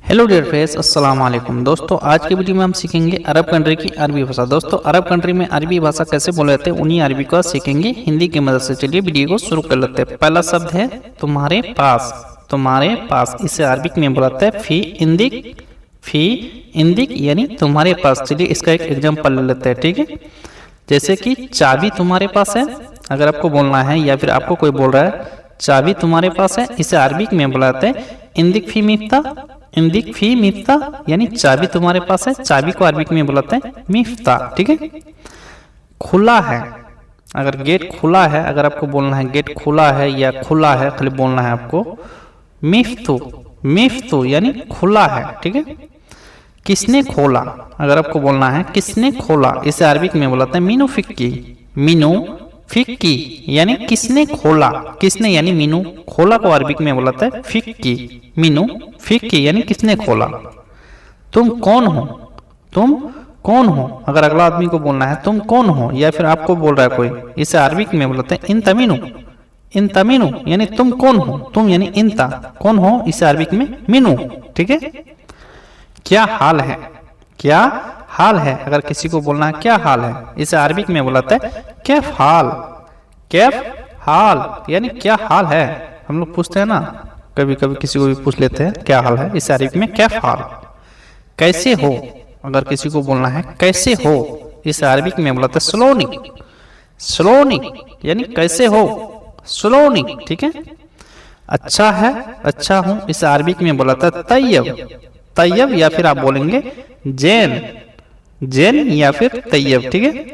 Hello dear friends, अस्सलाम वालेकुम। दोस्तों, आज की वीडियो में हम सीखेंगे अरब कंट्री की अरबी भाषा। दोस्तों, अरब कंट्री में अरबी भाषा कैसे बोले जाते हैं उन्हीं अरबी को सीखेंगे हिंदी की मदद से। चलिए वीडियो को शुरू कर लेते हैं। पहला शब्द है तुम्हारे पास। तुम्हारे पास, इसे अरबिक में बोलते हैं फी इंदिक। फी इंदिक यानी तुम्हारे पास। चलिए इसका एक एग्जाम्पल ले लेते हैं, ठीक है। जैसे कि चाबी तुम्हारे पास है, अगर आपको बोलना है या फिर आपको कोई बोल रहा है चाबी तुम्हारे पास है, इसे अरबिक में बुलाते हैं इंदिक फी मिफ्ता। इंदिक फी मिफ्ता यानी चाबी तुम्हारे पास है, चाबी को अरबिक में बुलाते हैं मिफ्ता, ठीक है। खुला है, अगर गेट खुला है, अगर आपको बोलना है गेट खुला है या खुला है, खाली बोलना है आपको मिफ्तू। मिफ्तू यानी खुला है, ठीक है। किसने खोला, अगर आपको बोलना है किसने खोला, इसे अरबिक में बुलाते हैं मीनू फिक्की। मीनू फिक्की यानी किसने खोला। किसने यानी मीनू, खोला को अरबिक में बुलाता है फिक्की। मीनू फिक्की यानी किसने खोला। तुम कौन हो, तुम कौन हो, अगर अगला आदमी को बोलना है तुम कौन हो या फिर आपको बोल रहा है कोई, इसे अरबिक में बुलाते हैं इन तमीनू। इन तमीनू यानी तुम कौन हो, तुम यानी इंता, कौन हो, इसे अरबिक में मीनू, ठीक है। क्या हाल है, क्या हाल है, अगर किसी को बोलना है क्या हाल है, इसे अरबिक में बुलाता है कैफ हाल। कैफ हाल यानी क्या हाल है। हम लोग पूछते हैं ना, कभी कभी किसी को भी पूछ लेते हैं क्या हाल है, इसे अरबिक में कैफ हाल। कैसे हो, अगर किसी को बोलना है कैसे हो, इसे अरबिक में बुलाता है स्लोनी। स्लोनी यानी कैसे हो, स्लोनी, ठीक है। अच्छा है, अच्छा हूं, इसे अरबिक में बुलाता है तैयब। तैयब या फिर आप बोलेंगे जैन। जैन या फिर तैयब, ठीक है।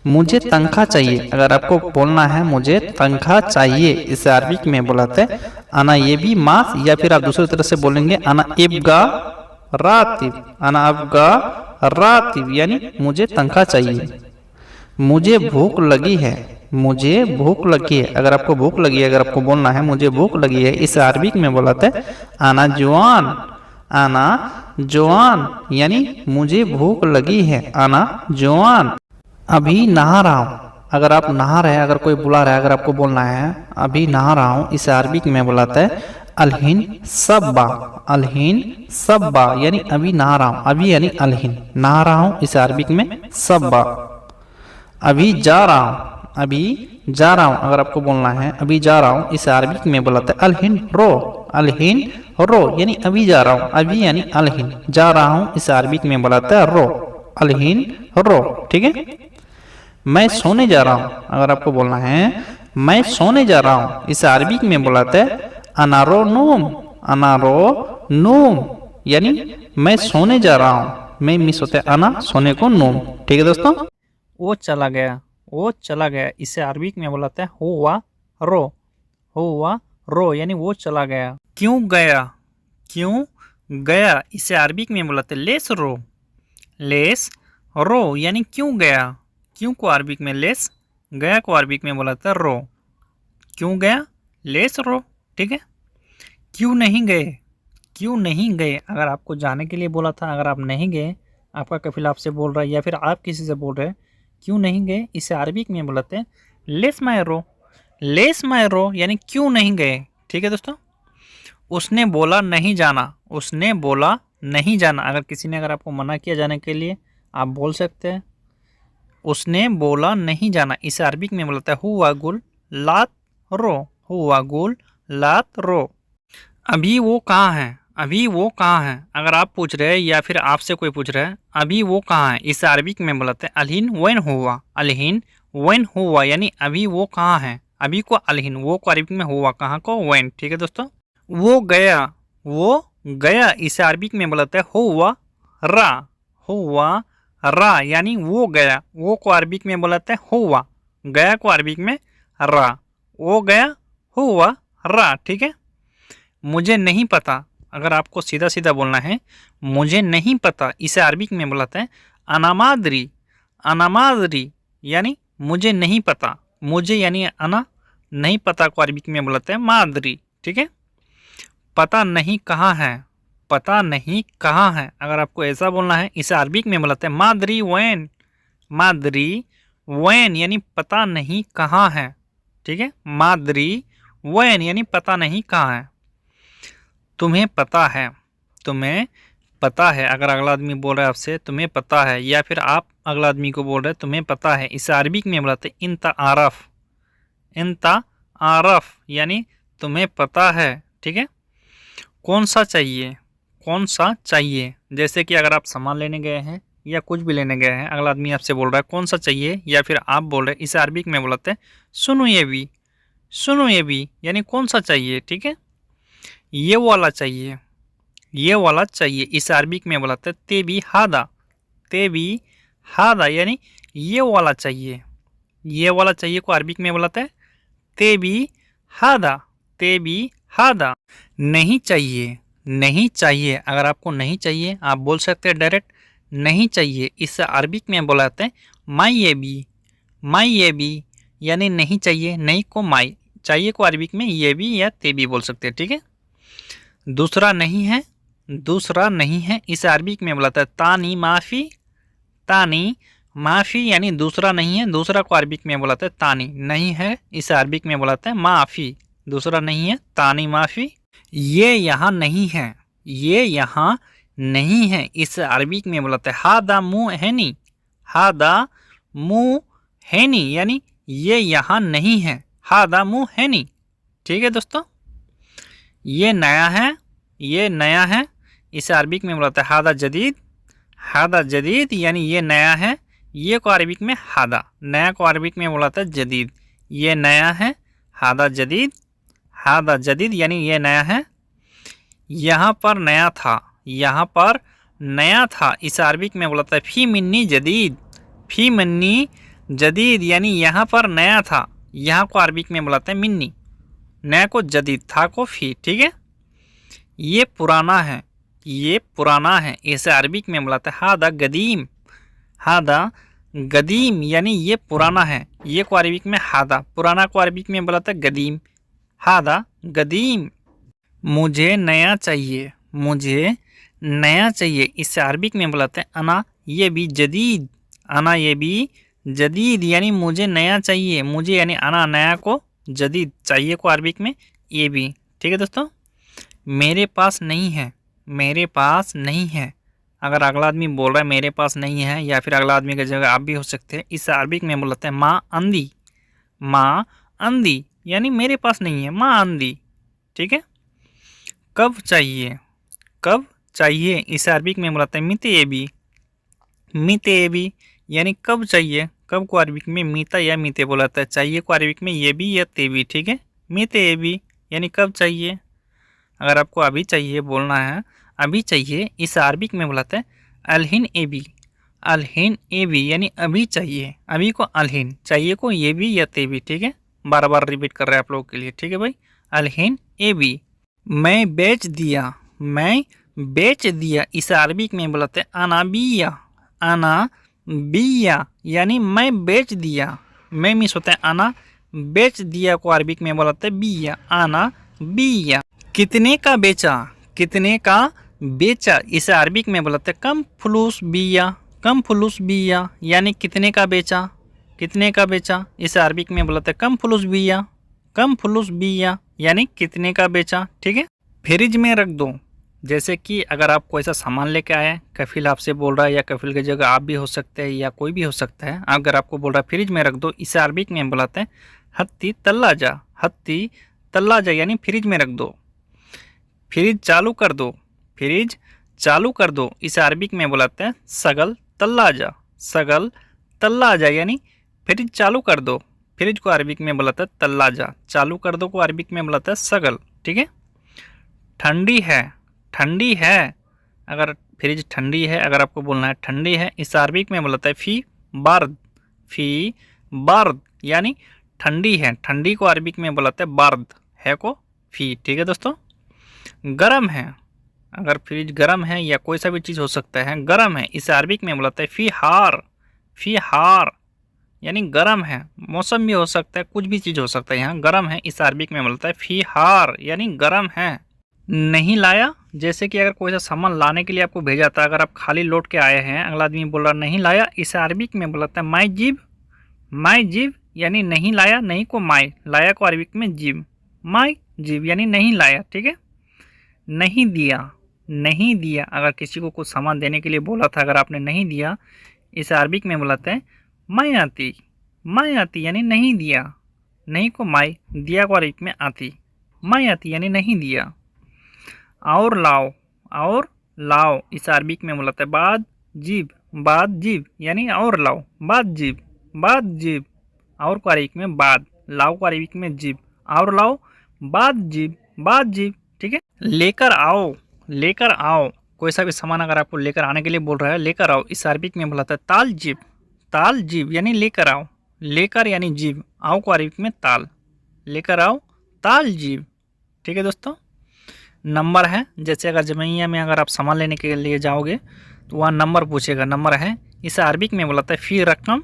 मुझे तनख्वाह चाहिए, अगर आपको बोलना है मुझे तनख्वाह चाहिए, इसे अरबिक में बुलाते हैं अना ये भी मास, या फिर आप दूसरी तरह से बोलेंगे अना इब्गा रातिब। अना अब्गा रातिब यानी मुझे तनख्वाह चाहिए। मुझे भूख लगी है, मुझे भूख लगी है, अगर आपको भूख लगी है, अगर आपको बोलना है मुझे भूख लगी है, इसे अरबिक में बुलाते हैं आना जुआन। आना जुआन यानी मुझे भूख लगी है, आना जुआन। अभी नहा रहा हूं, अगर आप नहा रहे हैं, अगर कोई बुला रहा है, अगर आपको बोलना है अभी नहा रहा हूं, इसे अरबिक में बुलाता है अलहिन सब्बा। अलहिन सब्बा यानी अभी नहा रहा हूं, अभी यानी अलहिन, नहा रहा हूं, इसे अरबिक में सब्बा। अभी जा रहा हूं, अभी जा रहा हूं, अगर आपको बोलना है अभी जा रहा हूं, इसे अरबिक में बुलाता है अलहिन रो। अलहिन रो यानी अभी जा रहा हूं, अभी यानी अलहिन, जा रहा हूं, इसे अरबिक में बुलाता है रो। अलहिन रो, ठीक है। मैं सोने जा रहा हूं, अगर आपको बोलना है मैं सोने जा रहा हूं, इसे अरबिक में बुलाते हैं अनारो नूम। अनारो नूम यानी मैं सोने जा रहा हूं, मैं मिस होता है अना, सोने को नूम, ठीक है दोस्तों। वो चला गया, वो चला गया, इसे अरबिक में बुलाते हैं हुआ रो। हुआ रो यानी वो चला गया। क्यों गया, क्यों गया, इसे अरबिक में बुलाते हैं लेस रो। लेस रो यानी क्यों गया। क्यों को अरबिक में लेस, गया को अरबिक में बुलाता है रो। क्यों गया, लेस रो, ठीक है। क्यों नहीं गए, क्यों नहीं गए, अगर आपको जाने के लिए बोला था, अगर आप नहीं गए, आपका कफिल आपसे बोल रहा है या फिर आप किसी से बोल रहे हैं क्यों नहीं गए, इसे अरबिक में बुलाते हैं लेस माय रो। लेस माय रो यानी क्यों नहीं गए, ठीक है दोस्तों। उसने बोला नहीं जाना, उसने बोला नहीं जाना, अगर किसी ने अगर आपको मना किया जाने के लिए, आप बोल सकते हैं उसने बोला नहीं जाना, इसे अरबिक में बोलता है हुआ गुल लात रो। हुआ गुल लात रो। अभी वो कहाँ है, अभी वो कहाँ है, अगर आप पूछ रहे हैं या फिर आपसे कोई पूछ रहा है अभी वो कहाँ है, इसे अरबिक में बोलते हैं अलहिन वैन हुआ। अलहिन वैन हुआ यानी अभी वो कहाँ है, अभी को अलहिन, वो को अरबिक में हुआ, कहाँ को वैन, ठीक है दोस्तों। वो गया, वो गया, इसे अरबिक में बोलते हैं हुआ रा। हुआ रा यानी वो गया, वो को अरबिक में बोलते हैं हुआ, गया को अरबिक में रा। वो गया हुआ रा, ठीक है। मुझे नहीं पता, अगर आपको सीधा सीधा बोलना है मुझे नहीं पता, इसे अरबिक में बुलाते हैं अनामादरी। अनामादरी यानी मुझे नहीं पता, मुझे यानी अना, नहीं पता को अरबिक में बुलाते हैं मादरी, ठीक है। पता नहीं कहाँ है, पता नहीं कहाँ है, अगर आपको ऐसा बोलना है, इसे अरबिक में बुलाते हैं मादरी वैन। मादरी वैन यानी पता नहीं कहाँ है, ठीक है। मादरी वैन यानी पता नहीं कहाँ है। तुम्हें पता है, तुम्हें पता है। अगर अगला आदमी बोल रहा है आपसे तुम्हें पता है, या फिर आप अगला आदमी को बोल रहे हैं तुम्हें पता है, इसे अरबिक में बोलते हैं इंता आरफ। इंता आरफ यानी तुम्हें पता है। ठीक है। कौन सा चाहिए, कौन सा चाहिए। जैसे कि अगर आप सामान लेने गए हैं या कुछ भी लेने गए हैं, अगला आदमी आपसे बोल रहा है कौन सा चाहिए, या फिर आप बोल रहे हैं, इसे अरबिक में बोलते हैं सुनो ये भी। सुनो ये भी यानी कौन सा चाहिए। ठीक है। ये वाला चाहिए, ये वाला चाहिए, इसे अरबिक में बोलते हैं तेबी हादा। तेबी हादा यानी ये वाला चाहिए। ये वाला चाहिए को अरबिक में बोलते हैं तेबी हादा। तेबी हादा। नहीं चाहिए, नहीं चाहिए। अगर आपको नहीं चाहिए आप बोल सकते हैं डायरेक्ट नहीं चाहिए, इसे अरबिक में बोलाते हैं माई ये भी। माई ये भी यानी नहीं चाहिए, नहीं को माई, चाहिए को अरबिक में ये भी या ते भी बोल सकते हैं। ठीक है। दूसरा नहीं है, दूसरा नहीं है, इसे अरबिक में बोलाता है तानी माफ़ी। तानी माफ़ी यानी दूसरा नहीं है, दूसरा को अरबिक में बोलाते हैं तानी। नहीं है इसे अरबिक में बोलाते हैं माफ़ी। दूसरा नहीं है तानी माफ़ी। ये यहाँ नहीं है, ये यहाँ नहीं है, इसे अरबिक में बोलाते हैं हादा मुँह हैनी। हादा मुँह हैनी यानी ये यहाँ नहीं है, हादा मुँह हैनी। ठीक है दोस्तों। ये नया है, ये नया है, इसे अरबिक में बोलाते हैं हादा जदीद। हादा जदीद यानी ये नया है, ये को अरबिक में हादा, नया को अरबिक में बोलाता है जदीद। ये नया है, हादा जदीद। हादा जदीद यानी ये नया है। यहाँ पर नया था, यहाँ पर नया था, इसे अरबिक में बोलाता है फी मिन्नी जदीद। फी मिन्नी जदीद यानी यहाँ पर नया था, यहाँ को अरबिक में बोलाते हैं मिन्नी, नया को जदीद, था को फी। ठीक है। ये पुराना है, ये पुराना है, इसे अरबिक में बोलाते हैं हादा गदीम। हादा गदीम यानी ये पुराना है, ये को अरबिक में हादा, पुराना को अरबिक में बोलाते हैं गदीम। हादा गदीम। मुझे नया चाहिए, मुझे नया चाहिए, इसे अरबिक में बोलाते हैं अना ये भी जदीद। अना ये भी जदीद यानी मुझे नया चाहिए, मुझे यानी अना, नया को जदीद, चाहिए को अरबिक में ये भी। ठीक है दोस्तों। मेरे पास नहीं है, मेरे पास नहीं है। अगर अगला आदमी बोल रहा है मेरे पास नहीं है, या फिर अगला आदमी की जगह आप भी हो सकते हैं, इसे अरबिक में बोलते हैं माँ अंधी। माँ अंधी यानी मेरे पास नहीं है, माँ अंधी। ठीक है। कब चाहिए, कब चाहिए, इसे अरबिक में बोलते हैं मिते ये भी। मिते ये भी यानी कब चाहिए, कब को अरबिक में मीता या मीते बोलाता है, चाहिए को अरबिक में ये भी या ते भी। ठीक है। मिते ये भी यानी कब चाहिए। अगर आपको अभी चाहिए बोलना है, अभी चाहिए, इसे अरबिक में बुलाते हैं अलहिन ए बी। अलहिन ए बी यानी अभी चाहिए, अभी को अलहिन, चाहिए को ये भी या ते भी। ठीक है। बार बार रिपीट कर रहे हैं आप लोगों के लिए। ठीक है भाई। अलहिन ए बी। मैं बेच दिया, मैं बेच दिया, इसे अरबिक में बुलाते हैं अना बिया। अना बिया यानी मैं बेच दिया, मैं मिस होता है अना, बेच दिया को अरबिक में बुलाते हैं बिया। अना बिया। कितने का बेचा, कितने का बेचा, इसे अरबिक में बोलते हैं कम फुलूस बिया। कम फुलूस बिया यानी कितने का बेचा, कितने का बेचा, इसे अरबिक में बोलते हैं कम फुलूस बिया। कम फुलूस बिया यानी कितने का बेचा। ठीक है। फ्रिज में रख दो। जैसे कि अगर आप कोई सा सामान लेके आए, कफिल आपसे बोल रहा है, या कफिल की जगह आप भी हो सकते हैं या कोई भी हो सकता है, अगर आपको बोल रहा है फ्रिज में रख दो, इसे अरबिक में बुलाते हैं हत्ती तल्लाजा। हत्ती तल्लाजा यानी फ्रिज में रख दो। फ्रिज चालू कर दो, फ्रिज चालू कर दो, इसे अरबिक में बुलाते हैं सगल तल्लाजा। सगल तल्लाजा यानी फ्रिज चालू कर दो, फ्रिज को अरबिक में बुलाता है तल्लाजा, चालू कर दो को अरबिक में बुलाता है सगल। ठीक है। ठंडी है, ठंडी है, अगर फ्रिज ठंडी है, अगर आपको बोलना है ठंडी है, इसे अरबिक में बुलाता है फी बार्द। फी बार्द यानी ठंडी है, ठंडी को अरबिक में बुलाते हैं बार्द, है को फी। ठीक है दोस्तों। गरम है, अगर फ्रिज गरम है या कोई सा भी चीज़ हो सकता है, गरम है, इसे अरबिक में बुलाते हैं फी हार। फी हार यानी गरम है, मौसम भी हो सकता है, कुछ भी चीज़ हो सकता है, यहाँ गरम है, इसे अरबिक में बोलता है फी हार यानी गरम है। नहीं लाया, जैसे कि अगर कोई सा सामान लाने के लिए आपको भेजा था, अगर आप खाली लौट के आए हैं, अगला आदमी बोल रहा नहीं लाया, इसे अरबिक में बोलता है माई जिब। माई जिब यानी नहीं लाया, नहीं को माई, लाया को अरबिक में जिब, माई जिब यानी नहीं लाया। ठीक है। नहीं दिया, नहीं दिया, अगर किसी को कुछ सामान देने के लिए बोला था, अगर आपने नहीं दिया, इसे अरबिक में बुलाते हैं माई आती। माई आती यानी नहीं दिया, नहीं को माई, दिया को अरबिक में आती। माई आती यानी नहीं दिया। और लाओ, और लाओ इसे अरबिक में बुलाते हैं बाद जीब। बाद जीब यानी और लाओ, बाद जीब, बाद जीब। और को अरबिक में बाद, लाओ को अरबिक में जीब, और लाओ, बाद जीब, बाद जीब। ठीक है। लेकर आओ, लेकर आओ, कोई सा भी सामान अगर आपको लेकर आने के लिए बोल रहा है, लेकर आओ, इस अरबिक में बुलाता है ताल जीब। ताल जीब यानी लेकर आओ, लेकर यानी जीब, आओ को अरबिक में ताल, लेकर आओ, ताल जीब। ठीक है दोस्तों। नंबर है, जैसे अगर जमैया में अगर आप सामान लेने के लिए जाओगे तो वहाँ नंबर पूछेगा, नंबर है, इसे अरबिक में बुलाता है फ़ी रकम।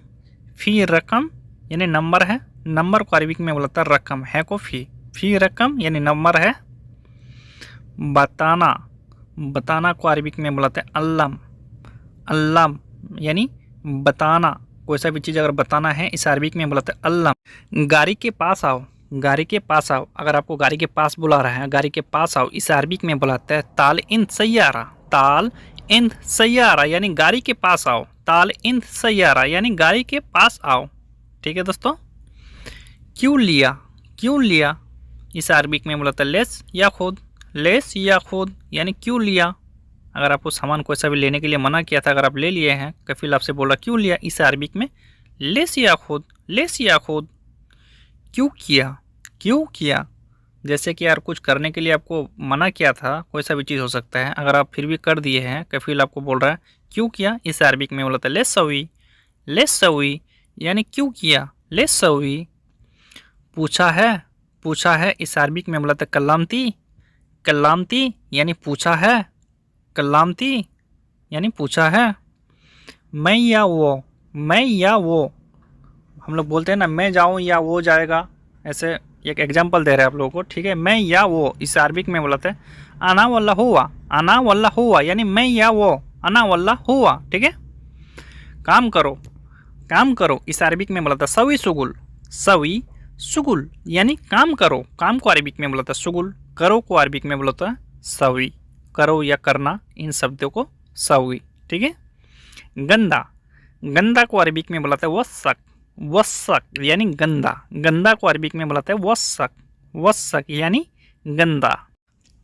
फ़ी रकम यानी नंबर है, नंबर को अरबिक में बुलाता है रकम, है को फ़ी। फ़ी रकम यानी नंबर है। बताना, बताना को अरबिक में बुलाते हैं अल्लम। अल्लम यानी बताना, कोई सा भी चीज़ अगर बताना है इस अरबिक में बुलाते हैं अल्लम। गाड़ी के पास आओ, गाड़ी के पास आओ, अगर आपको गाड़ी के पास बुला रहा है, गाड़ी के पास आओ, इस अरबिक में बुलाते हैं ताल इन सैयारा। ताल इन सैयारा यानी गाड़ी के पास आओ, ताल इन सैयारा यानी गाड़ी के पास आओ। ठीक है दोस्तों। क्यों लिया, क्यों लिया, इस अरबिक में बुलाता है लेस या खुद। लेस या खुद यानी क्यों लिया, अगर आपको सामान कोई सा भी लेने के लिए मना किया था, अगर आप ले लिए हैं, कफिल आपसे बोला क्यों लिया, इस अरबिक में लेस या खुद, लेस या खुद। क्यों किया, क्यों किया, जैसे कि यार कुछ करने के लिए आपको मना किया था, कोई सा भी चीज़ हो सकता है, अगर आप फिर भी कर दिए हैं, कफिल आपको बोल रहा है क्यों किया, इस अरबिक में बोला था लेस सवी। लेस सवी यानी क्यों किया, लेस सवी। पूछा है, पूछा है, इस अरबिक में बोला था कल्लामती। कल्लामती यानी पूछा है, कल्लामती यानी पूछा है। मैं या वो, मैं या वो, हम लोग बोलते हैं ना मैं जाऊँ या वो जाएगा, ऐसे एक एग्जांपल दे रहे हैं आप लोगों को। ठीक है। मैं या वो इस अरबिक में बोलते हैं आना वल्ला हुआ। आना वल्ला हुआ यानी मैं या वो, आना वल्ला हुआ। ठीक है। काम करो, काम करो, इस अरबिक में बोलता है सवी सुगुल। सवी सुगुल यानी काम करो, काम को अरबिक में बोलता है सुगुल, करो को अरबिक में बोलता है सवी। करो या करना, इन शब्दों को सवी। ठीक है। गंदा, गंदा को अरबिक में बुलाते हैं वस्सक। वस्सक यानी गंदा, गंदा को अरबिक में बुलाते हैं वस्सक। वस्सक यानी गंदा।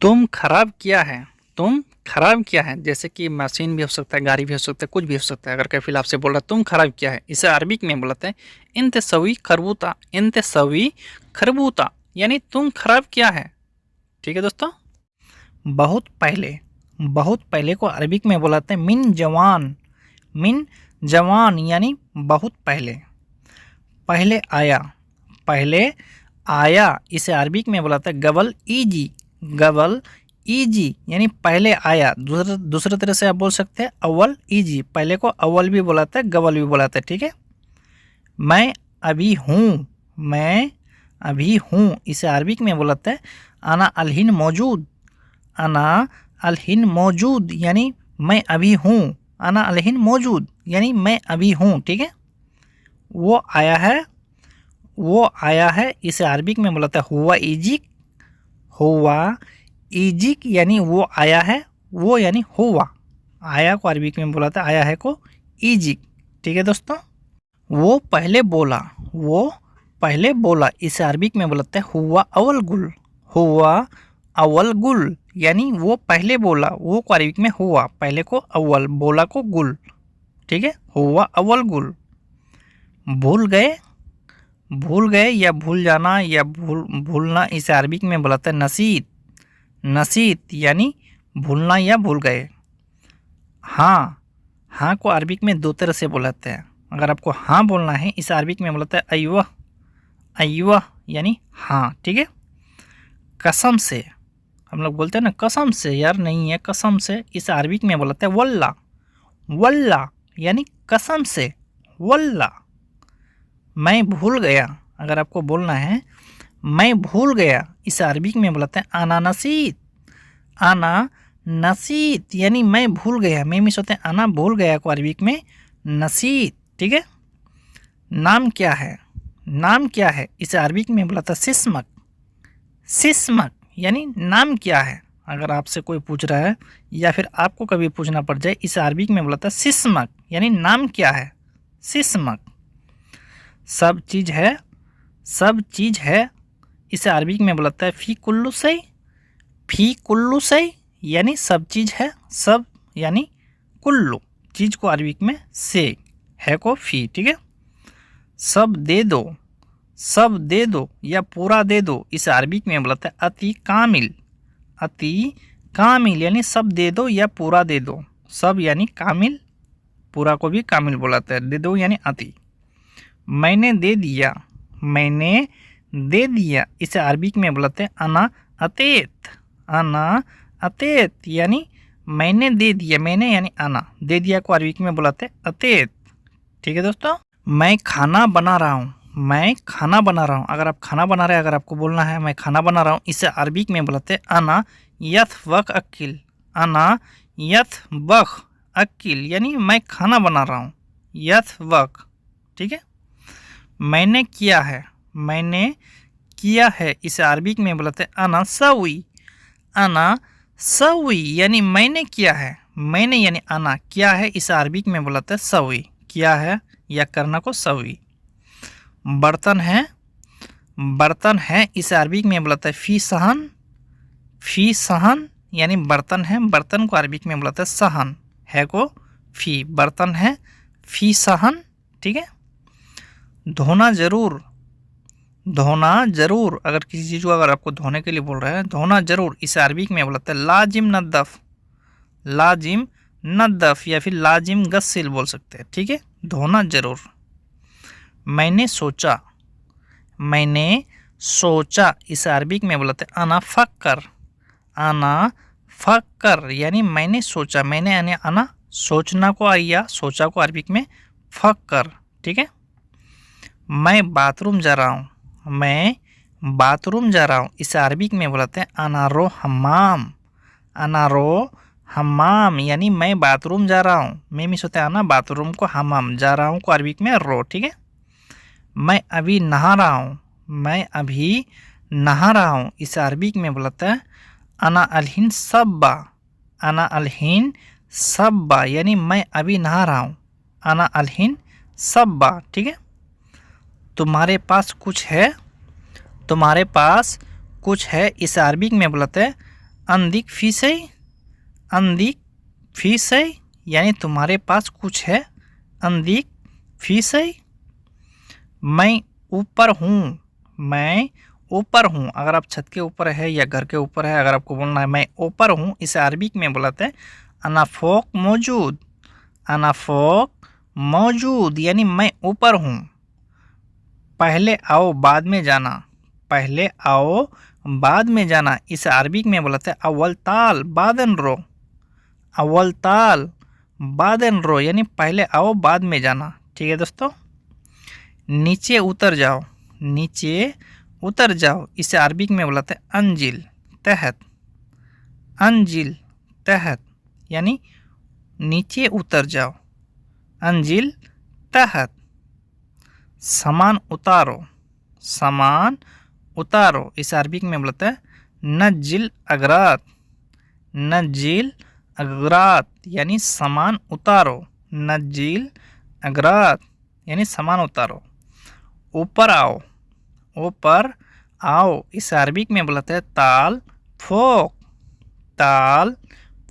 तुम खराब किया है, तुम खराब किया है, जैसे कि मशीन भी हो सकता है, गाड़ी भी हो सकता है, कुछ भी हो सकता है। अगर कफिल आपसे बोल रहा है तुम खराब किया है, इसे अरबिक में बुलाते हैं इंतसवी खरबूता। इंतसवी खरबूता यानी तुम खराब किया है। ठीक है दोस्तों। बहुत पहले, बहुत पहले को अरबिक में बुलाते हैं मिन जवान। मिन जवान यानी बहुत पहले। पहले आया, पहले आया, इसे अरबिक में बुलाते हैं गबल ईजी। गबल ईजी यानी पहले आया। दूसरे तरह से आप बोल सकते हैं अव्वल ईजी, पहले को अव्वल भी बुलाते हैं, गबल भी बुलाते हैं। ठीक है। मैं अभी हूँ, मैं अभी हूँ, इसे अरबिक में बुलाते हैं आना अलहिन मौजूद। आना अलहिन मौजूद यानी मैं अभी हूँ। आना अलहिन मौजूद यानी मैं अभी हूँ। ठीक है। वो आया है, वो आया है, इसे अरबिक में बुलाता है हुआ इजिक। हुआ इजिक यानी वो आया है, वो यानी हुआ। आया को अरबिक में बुलाता है आया है को इजिक। ठीक है दोस्तों। वो पहले बोला, वो पहले बोला, इसे अरबिक में बुलाते हैं हुआ अवल गुल। हुआ अवल गुल यानी वो पहले बोला, वो को अरबिक में हुआ, पहले को अव्वल, बोला को गुल। ठीक है। हुआ अव्वल गुल। भूल गए, भूल गए या भूल जाना या भूलना, इसे अरबिक में बुलाते हैं नसीत। नसीत यानी भूलना या भूल गए। हाँ, हाँ को अरबिक में दो तरह से बुलाते हैं। अगर आपको हाँ बोलना है, इसे अरबिक में बुलाते हैं अय्वा। अय्वा यानी हाँ। ठीक है। कसम से, हम लोग बोलते हैं ना कसम से, यार नहीं है कसम से, इसे अरबिक में बोलते हैं वल्ला। वल्ला यानी कसम से, वल्ला। मैं भूल गया, अगर आपको बोलना है मैं भूल गया, इसे अरबिक में बोलते हैं आना नसीत। आना नसीत यानी मैं भूल गया, मैं मिस होते हैं आना भूल गया को अरबिक में नसीत। ठीक है। नाम क्या है, नाम क्या है, इसे अरबिक में बुलाता है सिस्मक। सिस्मक यानी नाम क्या है, अगर आपसे कोई पूछ रहा है या फिर आपको कभी पूछना पड़ जाए, इसे अरबिक में बोला था सिस्मक, यानी नाम क्या है, सिस्मक। सब चीज़ है, सब चीज़ है, इसे अरबिक में बोला था फी कुल्लू सही, फी कुल्लू सही यानी सब चीज़ है, सब यानी कुल्लू, चीज़ को अरबिक में से, है को फी, ठीक है। सब दे दो, सब दे दो या पूरा दे दो, इसे अरबिक में बोला था अति कामिल, अति कामिल यानी सब दे दो या पूरा दे दो, सब यानी कामिल, पूरा को भी कामिल बुलाते हैं, दे दो यानी अति। मैंने दे दिया, मैंने दे दिया, इसे अरबिक में बुलाते हैं अना अतेत, अना अतेत यानी मैंने दे दिया, मैंने यानी अना, दे दिया को अरबिक में बुलाते हैं अतेत, ठीक है दोस्तों। मैं खाना बना रहा हूँ, मैं खाना बना रहा हूँ, अगर आप खाना बना रहे हैं, अगर आपको बोलना है मैं खाना बना रहा हूँ, इसे अरबिक में बुलाते हैं अना यथ वक अकिल, अना यथ वक अकिल यानी मैं खाना बना रहा हूँ, यथ वक, ठीक है। मैंने किया है, मैंने किया है, इसे अरबिक में बुलाते हैं अना सवी, अना सवी यानी मैंने किया है, मैंने यानी अना, किया है, इसे अरबिक में बुलाते हैं सवी, किया है या करना को सवी। बर्तन है, बर्तन है, इसे अरबिक में बुलाता है फी सहन, फी सहन यानी बर्तन है, बर्तन को अरबिक में बुलाता है सहन, है को फी, बर्तन है फी सहन, ठीक है। धोना जरूर, धोना जरूर, अगर किसी चीज़ को अगर आपको धोने के लिए बोल रहा है, धोना जरूर, इसे अरबिक में बुलाता है लाजिम नद्दफ, लाजिम नद्दफ या फिर लाजिम गस्सिल बोल सकते हैं, ठीक है, धोना जरूर। मैंने सोचा, मैंने सोचा, इसे अरबिक में बोलते हैं अना फक्कर, अना फक्कर यानी मैंने सोचा, मैंने यानी अना, सोचना को आया, सोचा को अरबिक में फक्कर, ठीक है। मैं बाथरूम जा रहा हूँ, मैं बाथरूम जा रहा हूँ, इसे अरबिक में बोलते हैं अनारो हमाम, अनारो हमाम यानी मैं बाथरूम जा रहा हूँ, मैं मिस होता है आना, बाथरूम को हमाम, जा रहा हूँ को अरबिक में रो, ठीक है। मैं अभी नहा रहा हूँ, मैं अभी नहा रहा हूँ, इसे अरबिक में बोलता है अना अलहिन सब्बा, अना अलहिन सब्बा यानी मैं अभी नहा रहा हूँ, अना अलहिन सब्बा, ठीक है। तुम्हारे पास कुछ है, तुम्हारे पास कुछ है, इसे अरबिक में बोलते हैं अंदिक फीसई, अंदिक फीसई यानी तुम्हारे पास कुछ है, अंदिक फीसई। मैं ऊपर हूँ, मैं ऊपर हूँ, अगर आप छत के ऊपर है या घर के ऊपर है, अगर आपको बोलना है मैं ऊपर हूँ, इसे अरबिक में बुलाते हैं अना फोक मौजूद, अना फोक मौजूद यानी मैं ऊपर हूँ। पहले आओ बाद में जाना, पहले आओ बाद में जाना, इसे अरबिक में बुलाते हैं अव्वल ताल बादन रो, अव्वल ताल बादन रो यानी पहले आओ बाद में जाना, ठीक है दोस्तों। नीचे उतर जाओ, नीचे उतर जाओ, इसे अरबिक में बुलाते हैं अंजिल तहत, अंजिल तहत यानी नीचे उतर जाओ, अंजिल तहत। सामान उतारो, सामान उतारो, इसे अरबिक में बुलाते हैं नजिल अगरात, नजिल अगरात यानी सामान उतारो, नजिल अगरात यानी सामान उतारो। ऊपर आओ, ऊपर आओ, इसे अरबिक में बुलाते हैं ताल फोक, ताल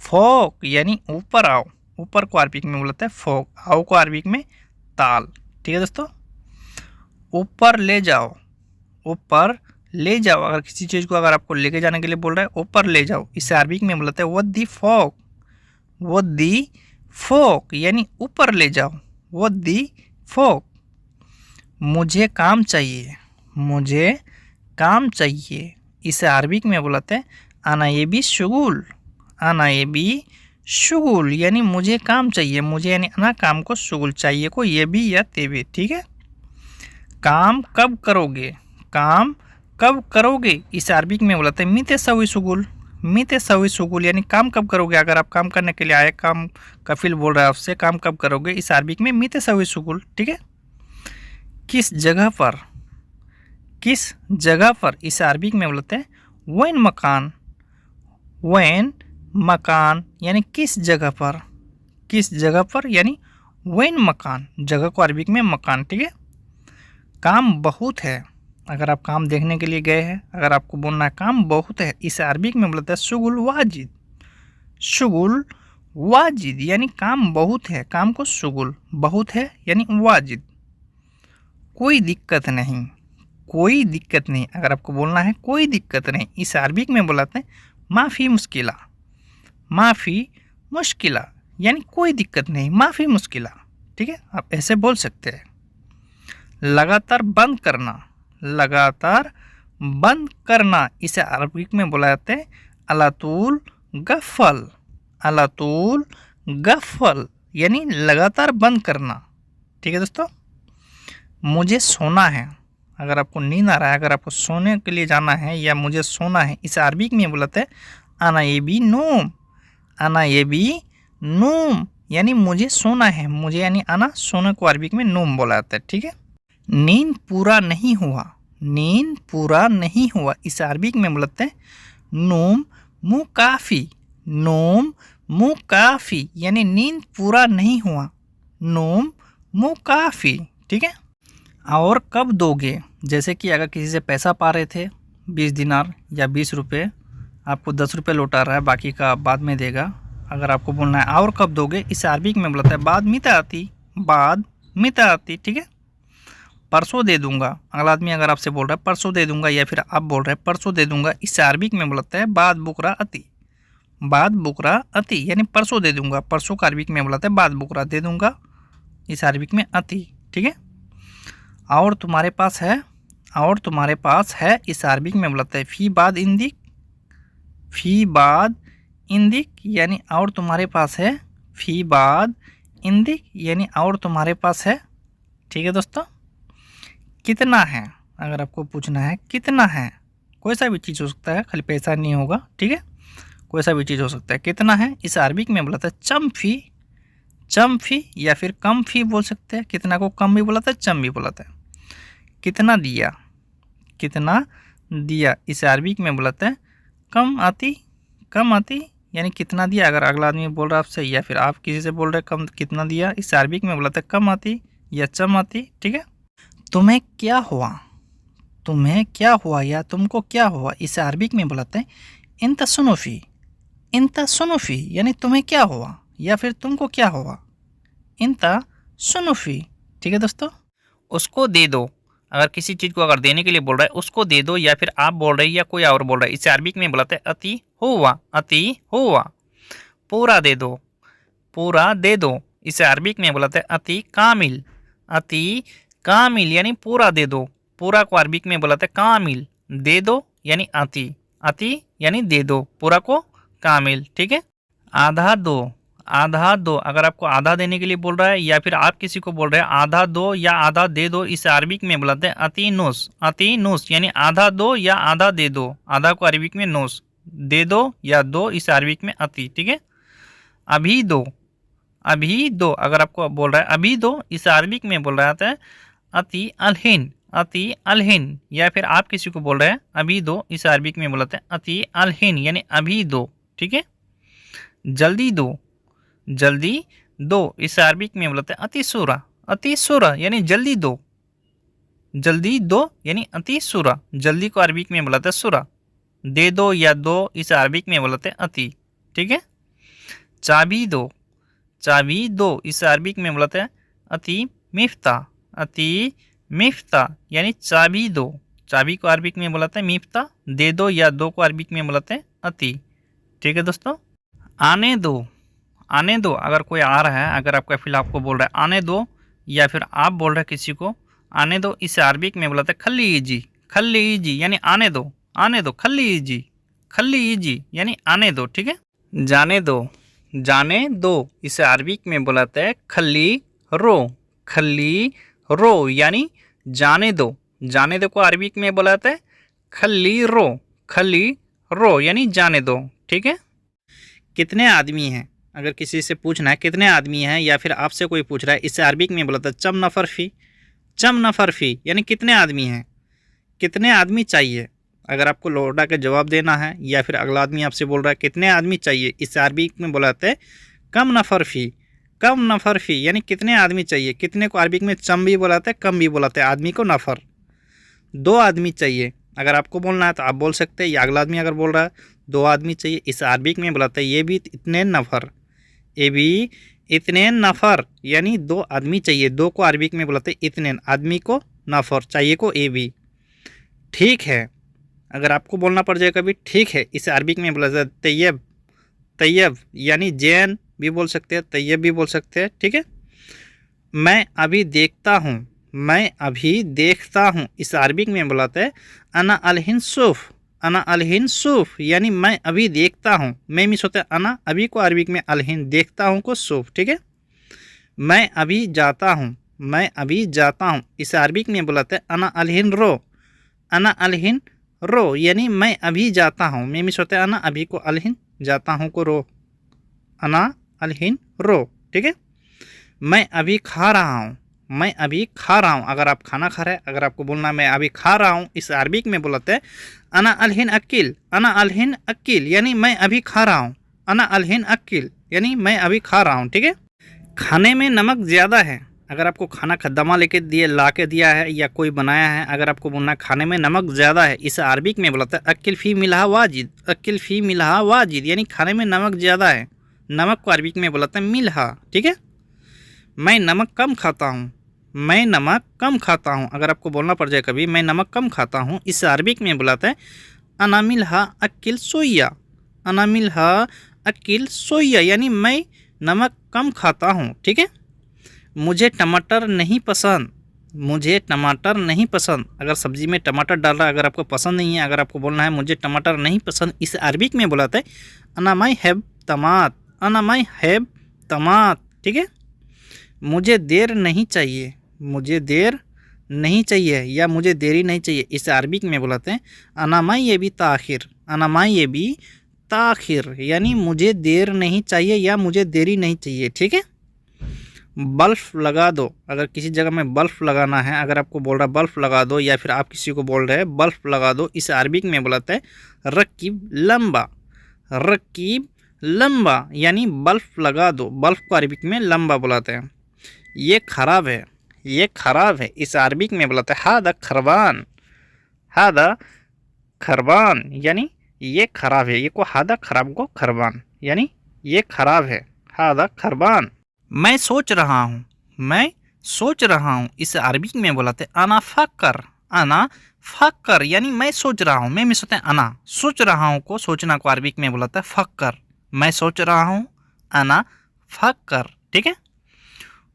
फोक यानी ऊपर आओ, ऊपर को अरबिक में बुलाते हैं फोक, आओ को अरबिक में ताल, ठीक है दोस्तों। ऊपर ले जाओ, ऊपर ले जाओ, अगर किसी चीज़ को अगर आपको लेके जाने के लिए बोल रहा है ऊपर ले जाओ, इसे अरबिक में बुलाते हैं वद्दी फोक, वद्दी फोक यानी ऊपर ले जाओ, वद्दी फोक। मुझे काम चाहिए, मुझे काम चाहिए, इसे अरबिक में बुलाते हैं आना ये भी शुगुल, आना ये भी शुगुल यानी मुझे काम चाहिए, मुझे यानी आना, काम को शुगुल, चाहिए को ये भी या ते भी, ठीक है। काम कब करोगे, काम कब करोगे, इसे अरबिक में बुलाते हैं मीते सवी शुगुल, मीते सवी शुगुल यानी काम कब करोगे, अगर आप काम करने के लिए आए, काम कफिल बोल रहा है आपसे काम कब करोगे, इसे अरबिक में मीते सवी शुगुल, ठीक है। किस जगह पर, किस जगह पर, इसे अरबिक में बोलते हैं वैन मकान, वैन मकान यानी किस जगह पर, किस जगह पर यानी वैन मकान, जगह को अरबिक में मकान, ठीक है। काम बहुत है, अगर आप काम देखने के लिए गए हैं, अगर आपको बोलना है काम बहुत है, इसे अरबिक में बोलते हैं शुगुल वाजिद। शुगुल वाजिद यानी काम बहुत है, काम को शुगुल, बहुत है यानी वाजिद। कोई दिक्कत नहीं, कोई दिक्कत नहीं, अगर आपको बोलना है कोई दिक्कत नहीं, इसे अरबिक में बुलाते हैं माफ़ी मुश्किला। माफ़ी मुश्किला यानी कोई दिक्कत नहीं, माफ़ी मुश्किला, ठीक है, आप ऐसे बोल सकते हैं। लगातार बंद करना, लगातार बंद करना, इसे अरबिक में बोला जाता है अलातुल गफल। अलातुल गफल यानी लगातार बंद करना, ठीक है दोस्तों। मुझे सोना है, अगर आपको नींद आ रहा है, अगर आपको सोने के लिए जाना है या मुझे सोना है, इसे अरबिक में बोलते हैं आना ये भी नूम। आना ये भी नूम यानी मुझे सोना है, मुझे यानी आना, सोने को अरबिक में नूम बोला जाता है, ठीक है। नींद पूरा नहीं हुआ, नींद पूरा नहीं हुआ, इसे अरबिक में बोलते हैं नूम मुकाफी। नूम मुकाफी यानी नींद पूरा नहीं हुआ, नूम मुकाफी, ठीक है। और कब दोगे, जैसे कि अगर किसी से पैसा पा रहे थे 20 दिनार या 20 रुपये, आपको 10 रुपये लौटा रहा है, बाकी का बाद में देगा। अगर आपको बोलना है और कब दोगे, इसे अरबिक में बोलता है बाद मिता आती, बाद मिता आती, ठीक है। परसों दे दूंगा, अगला आदमी अगर आपसे बोल रहा है परसों दे दूंगा, या फिर आप बोल रहे हैं परसों दे दूंगा, इसे अरबिक में बोलता है बाद बुकरा अति। बाद बुकरा अति यानी परसों दे दूंगा, परसों का अरबिक में बोलता है बाद बुकरा दे दूंगा, इस अरबिक में अति, ठीक है। और तुम्हारे पास है, और तुम्हारे पास है, इस अरबिक में बोलता है फी बाद इंदिक। फी बाद इंदिक यानी और तुम्हारे पास है, फी बाद इंदिक यानी और तुम्हारे पास है, ठीक है दोस्तों। कितना है, अगर आपको पूछना है कितना है, कोई सा भी चीज़ हो सकता है, खाली पैसा नहीं होगा, ठीक है, कोई सा भी चीज़ हो सकता है। कितना है, इस अरबिक में बोला था चम फी। चम फी या फिर कम फी बोल सकते हैं, कितना को कम भी बोला था, चम भी बोला था। कितना दिया, कितना दिया, इस अरबिक में बोला था कम आती। कम आती यानी कितना दिया, अगर अगला आदमी बोल रहा है आपसे या फिर आप किसी से बोल रहे कम कितना दिया, इस अरबिक में बोला था कम आती या चम आती, ठीक है। तुम्हें क्या हुआ, तुम्हें क्या हुआ या तुमको क्या हुआ, इसे अरबिक में बुलाते हैं इंता सुनोफी। इंता सुनोफी यानी तुम्हें क्या हुआ या फिर तुमको क्या हुआ, इंता सुनोफी, ठीक है दोस्तों। उसको दे दो, अगर किसी चीज़ को अगर देने के लिए बोल रहा है उसको दे दो, या फिर आप बोल रहे हैं या कोई और बोल रहा है, इसे अरबिक में बुलाते हैं अति हुआ। अति हुआ। पूरा दे दो, पूरा दे दो, इसे अरबिक में बुलाते हैं अति कामिल। अति कामिल यानी पूरा दे दो, पूरा को अरबिक में बुलाते हैं कामिल। दे दो यानी अति, अति यानी दे दो, पूरा को कामिल, ठीक है। आधा दो, आधा दो, अगर आपको आधा देने के लिए बोल रहा है या फिर आप किसी को बोल रहे हैं आधा दो या आधा दे दो, इसे अरबिक में बुलाते हैं अति नुस। अति नुस यानी आधा दो या आधा दे दो, आधा को अरबिक में नुस, दे दो या दो, इसे अरबिक में अति, ठीक है। अभी दो, अभी दो, अगर आपको बोल रहा है अभी दो, इसे अरबिक में बोल रहा है अति अलहिन। अति अलहिन, या फिर आप किसी को बोल रहे हैं अभी दो, इसे अरबिक में बोलते हैं अति अलहिन यानी अभी दो, ठीक है। जल्दी दो, जल्दी दो, इसे अरबिक में बोलते हैं अति सुरा। अति सुरा यानी जल्दी दो, जल्दी दो यानी अति सुरा, जल्दी को अरबिक में बोलते हैं सुरा। दे दो या दो, इसे अरबिक में बोलते हैं अति, ठीक है। चाबी दो, चाबी दो, इसे अरबिक में बोलते हैं अति मिफ्ता। अति मिफ्ता यानी चाबी दो, चाबी को अरबिक में बोलते हैं मिफ्ता। दे दो या दो को अरबिक में बोलते हैं अति, ठीक है दोस्तों। आने दो, आने दो, अगर कोई आ रहा है, अगर आपका फिल आपको बोल रहा है आने दो, या फिर आप बोल रहे हैं किसी को आने दो, इसे अरबिक में बोलते हैं खल्ली इजी। खल्ली इजी यानी आने दो, आने दो, खल्ली इजी। खल्ली इजी यानी आने दो, ठीक है। जाने दो, जाने दो, इसे अरबिक में बोलते हैं खल्ली रो। खल्ली रो यानी जाने दो, जाने दो को अरबिक में बोलाते हैं खल्ली रो। खल्ली रो यानी जाने दो, ठीक है। कितने आदमी हैं, अगर किसी से पूछना है कितने आदमी हैं, या फिर आपसे कोई पूछ रहा है, इसे अरबिक में बोलता है चम नफर फी। चम नफर फी यानी कितने आदमी हैं, कितने आदमी चाहिए। अगर आपको लौटा के जवाब देना है या फिर अगला आदमी आपसे बोल रहा है कितने आदमी चाहिए, इस अरबी में बुलाते हैं कम नफ़र फ़ी। कम नफ़र फ़ी यानी कितने आदमी चाहिए। कितने को अरबी में चम भी बुलाते हैं, कम भी बुलाते हैं, आदमी को नफ़र। 2 आदमी चाहिए अगर आपको बोलना है तो आप बोल सकते हैं, या अगला आदमी अगर बोल रहा है 2 आदमी चाहिए, इस अरबी में बुलाते हैं ये भी इतने नफ़र। ये भी इतने नफ़र यानी 2 आदमी चाहिए। 2 को अरबी में बुलाते हैं इतने, आदमी को नफ़र, चाहिए को ए भी। ठीक है अगर आपको बोलना पड़ जाए कभी ठीक है, इसे अरबी में बोला जाता है तैयब। तैयब यानी जैन भी बोल सकते हैं, तैयब भी बोल सकते हैं। ठीक है, मैं अभी देखता हूँ, मैं अभी देखता हूँ, इस अरबी में बुलाते हैं अना अलहिन सूफ। अना अलहिन सूफ यानी मैं अभी देखता हूँ। मैं मिस होता है अना, अभी को अरबी में अलहिन, देखता हूँ को सूफ। ठीक है, मैं अभी जाता हूँ, मैं अभी जाता हूँ, इस अरबी में बुलाते हैं अना अलहिन रो। अना अलहिन रो यानी मैं अभी जाता हूँ। मैं मिस होता है अना, अभी को अलहिन, जाता हूँ को रो, अना अलहिन रो। ठीक है, मैं अभी खा रहा हूँ, मैं अभी खा रहा हूँ। अगर आप खाना खा रहे हैं, अगर आपको बोलना मैं अभी खा रहा हूँ, इस अरबी में बोलते हैं अना अलहिन अकिल। अना अलहिन अकिल यानी मैं अभी खा रहा हूँ। अना अलहिन अकिल यानी मैं अभी खा रहा हूँ। ठीक है, खाने में नमक ज़्यादा है। अगर आपको खाना खदमा लेके दिए, ला के दिया है या कोई बनाया है, अगर आपको बोलना खाने में नमक ज़्यादा है, इस अरबी में बोलता है अकिल फ़ी मिलहा वाजिद। अकिल फ़ी मिलहा वाजिद यानी खाने में नमक ज़्यादा है। नमक को अरबी में बोलता है मिलहा। ठीक है, मैं नमक कम खाता हूँ, मैं नमक कम खाता हूँ। अगर आपको बोलना पड़ जाए कभी मैं नमक कम खाता हूँ, इस अरबी में बुलाता है अना मिलहा अकिल सोया। अना मिलहा अकिल सोया यानी मैं नमक कम खाता हूँ। ठीक है, मुझे टमाटर नहीं पसंद, मुझे टमाटर नहीं पसंद। अगर सब्जी में टमाटर डाल रहा है, अगर आपको पसंद नहीं है, अगर आपको बोलना है मुझे टमाटर नहीं पसंद, इस अरबी में बुलाता है अना माई हैब तमात। अना माई हैब तमात। ठीक है, मुझे देर नहीं चाहिए, मुझे देर नहीं चाहिए या मुझे देरी नहीं चाहिए, इस अरबी में बुलाते हैं अना माई ये भी ताखिर। अना माई ये भी ताखिर यानी मुझे देर नहीं चाहिए या मुझे देरी नहीं चाहिए। ठीक है, बल्ब लगा दो। अगर किसी जगह में बल्ब लगाना है, अगर आपको बोल रहा है बल्ब लगा दो या फिर आप किसी को बोल रहे हैं बल्ब लगा दो, इस अरबी में बुलाता है रकीब लंबा। रकीब लंबा यानी बल्ब लगा दो, बल्ब को अरबी में लंबा बुलाते हैं। ये खराब है, ये खराब है, इस अरबी में बुलाता है हादा खरबान। हादा खरबान यानी ये खराब है, ये को हादा, खराब को खरबान यानी ये खराब है, हादा खरबान। मैं सोच रहा हूँ, मैं सोच रहा हूँ, इस अरबी में बुलाते हैं अना फक्कर। अना फक्कर यानी मैं सोच रहा हूँ। मैं मिस होते हैं अना, सोच रहा हूँ को, सोचना को अरबी में बुलाता है फक्कर। मैं सोच रहा हूँ, अना फक्कर। ठीक है,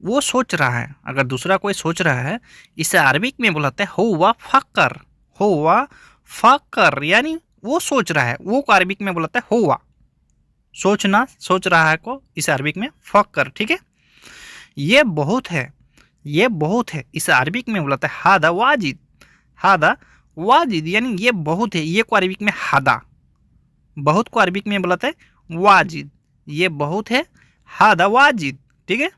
वो सोच रहा है। अगर दूसरा कोई सोच रहा है, इसे अरबी में बुलाते हैं हुआ फक्कर। हुआ फक्कर यानी वो सोच रहा है, वो को अरबी में बुलाता है हुआ, सोचना, सोच रहा है को, इस अरबी में फक्कर। ठीक है, ये बहुत है, ये बहुत है, इस अरबी में बुलाता है हादा वाजिद। हादा वाजिद यानी ये बहुत है, ये को अरबी में हादा, बहुत को अरबी में बुलाता है वाजिद। ये बहुत है, हादा वाजिद। ठीक है,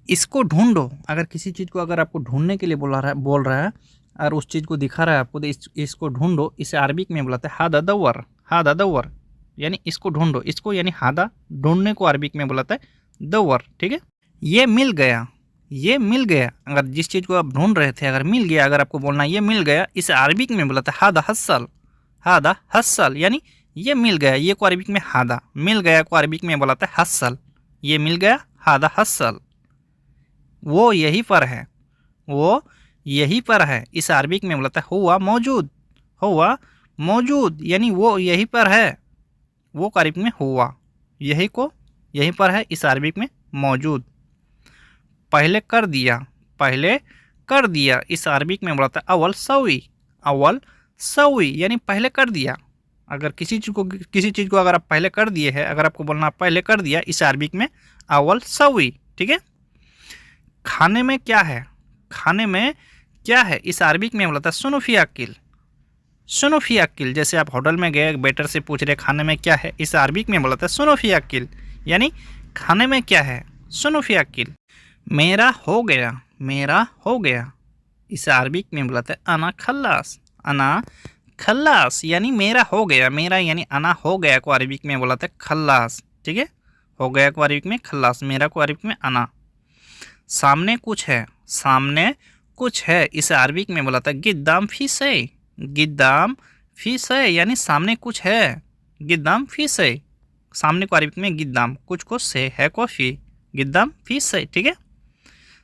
इसको ढूंढो। अगर किसी चीज़ को अगर आपको ढूंढने के लिए बोल रहा है और उस चीज़ को दिखा रहा है आपको, तो इसको ढूंढो, इसे अरबी में बुलाते हैं हादा दवर। हादा दवर यानी इसको ढूंढो, इसको यानी हादा, ढूंढने को अरबी में बुलाता है दवर। ठीक है, ये मिल गया, ये मिल गया। अगर जिस चीज़ को आप ढूंढ रहे थे अगर मिल गया, अगर आपको बोलना ये मिल गया, इसे अरबी में बुलाता है हादा हस्सल। हादा हस्सल यानी ये मिल गया, ये को अरबी में हादा, मिल गया को अरबी में बुलाता है हस्सल। ये मिल गया, हादा हस्सल। वो यहीं पर है, वो यहीं पर है, इस अरबी में बोलता है हुआ मौजूद। हुआ मौजूद यानी वो यहीं पर है, वो को अरबी में हुआ, यही को यहीं पर है, इस अरबी में मौजूद। पहले कर दिया, पहले कर दिया, इस अरबी में बोलता है अव्वल सवी। अव्वल सवी यानी पहले कर दिया। अगर किसी चीज़ को अगर आप पहले कर दिए हैं, अगर आपको बोलना पहले कर दिया, इस अरबी में अव्वल सवी। ठीक है, खाने में क्या है, खाने में क्या है, इस अरबी में बोलता है सुनो फी अकिल। सुनो फी अकिल, जैसे आप होटल में गए, वेटर से पूछ रहे खाने में क्या है, इस अरबी में बोलता है सुनो फी अकिल यानी खाने में क्या है, सुनो फी अकिल। मेरा हो गया, मेरा हो गया, इस अरबी में बोलता है अना खल्लास। अना खल्लास यानी मेरा हो गया, मेरा यानी अना हो गया को अरबिक में बोला था खल्लास, ठीक है। हो गया को अरबिक में खल्लास, मेरा को अरबिक में अना। सामने कुछ है, सामने कुछ है, इसे अरबिक में बोला था गिद्दाम फीस है, गिद्दाम फीस है यानी सामने कुछ है, गिद्दाम फीस है। सामने को अरबिक में गिद्दाम, कुछ को से है को फी, गिद्दाम फीस है, ठीक है।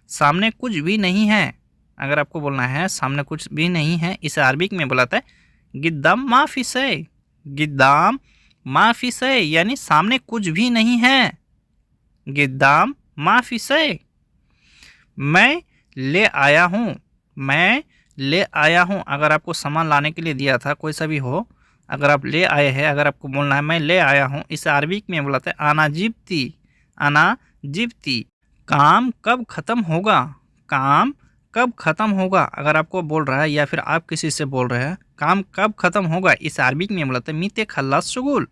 सामने कुछ भी नहीं है, अगर आपको बोलना है सामने कुछ भी नहीं है, इसे अरबिक में बुलाता है गिद्दाम माफी से, गिद्दाम माफी से यानी सामने कुछ भी नहीं है, गिद्दाम माफी से। मैं ले आया हूँ, मैं ले आया हूँ, अगर आपको सामान लाने के लिए दिया था कोई सा भी हो, अगर आप ले आए हैं, अगर आपको बोलना है मैं ले आया हूँ, इसे अरबिक में बुलाते हैं आना जिब्ती, आना जिब्ती। काम कब ख़त्म होगा, काम कब ख़त्म होगा, अगर आपको बोल रहा है या फिर आप किसी से बोल रहे हैं काम कब ख़त्म होगा, इस अरबिक में बोलते हैं मीते खल्लास शुगुल,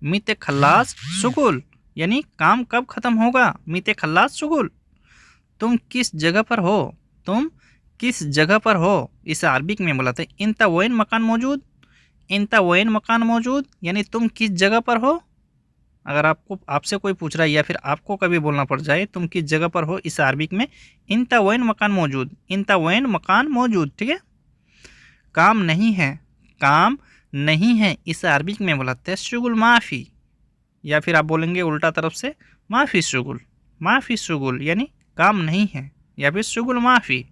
मीते खल्लास शुगुल यानी काम कब ख़त्म होगा, मीते खल्लास शुगुल। तुम किस जगह पर हो, तुम किस जगह पर हो, इस अरबिक में बोलते हैं इंता वैन मकान मौजूद, इंता वैन मकान मौजूद यानी तुम किस जगह पर हो। अगर आपको आपसे कोई पूछ रहा है या फिर आपको कभी बोलना पड़ जाए तुम किस जगह पर हो, इस अरबिक में इंता वैन मकान मौजूद, इंता वैन मकान मौजूद, ठीक है। काम नहीं है, काम नहीं है, इस अरबिक में बोलते हैं शुगुल माफ़ी, या फिर आप बोलेंगे उल्टा तरफ से माफ़ी शुगुल, माफ़ी शुगुल यानी काम नहीं है, या फिर शुगुल माफ़ी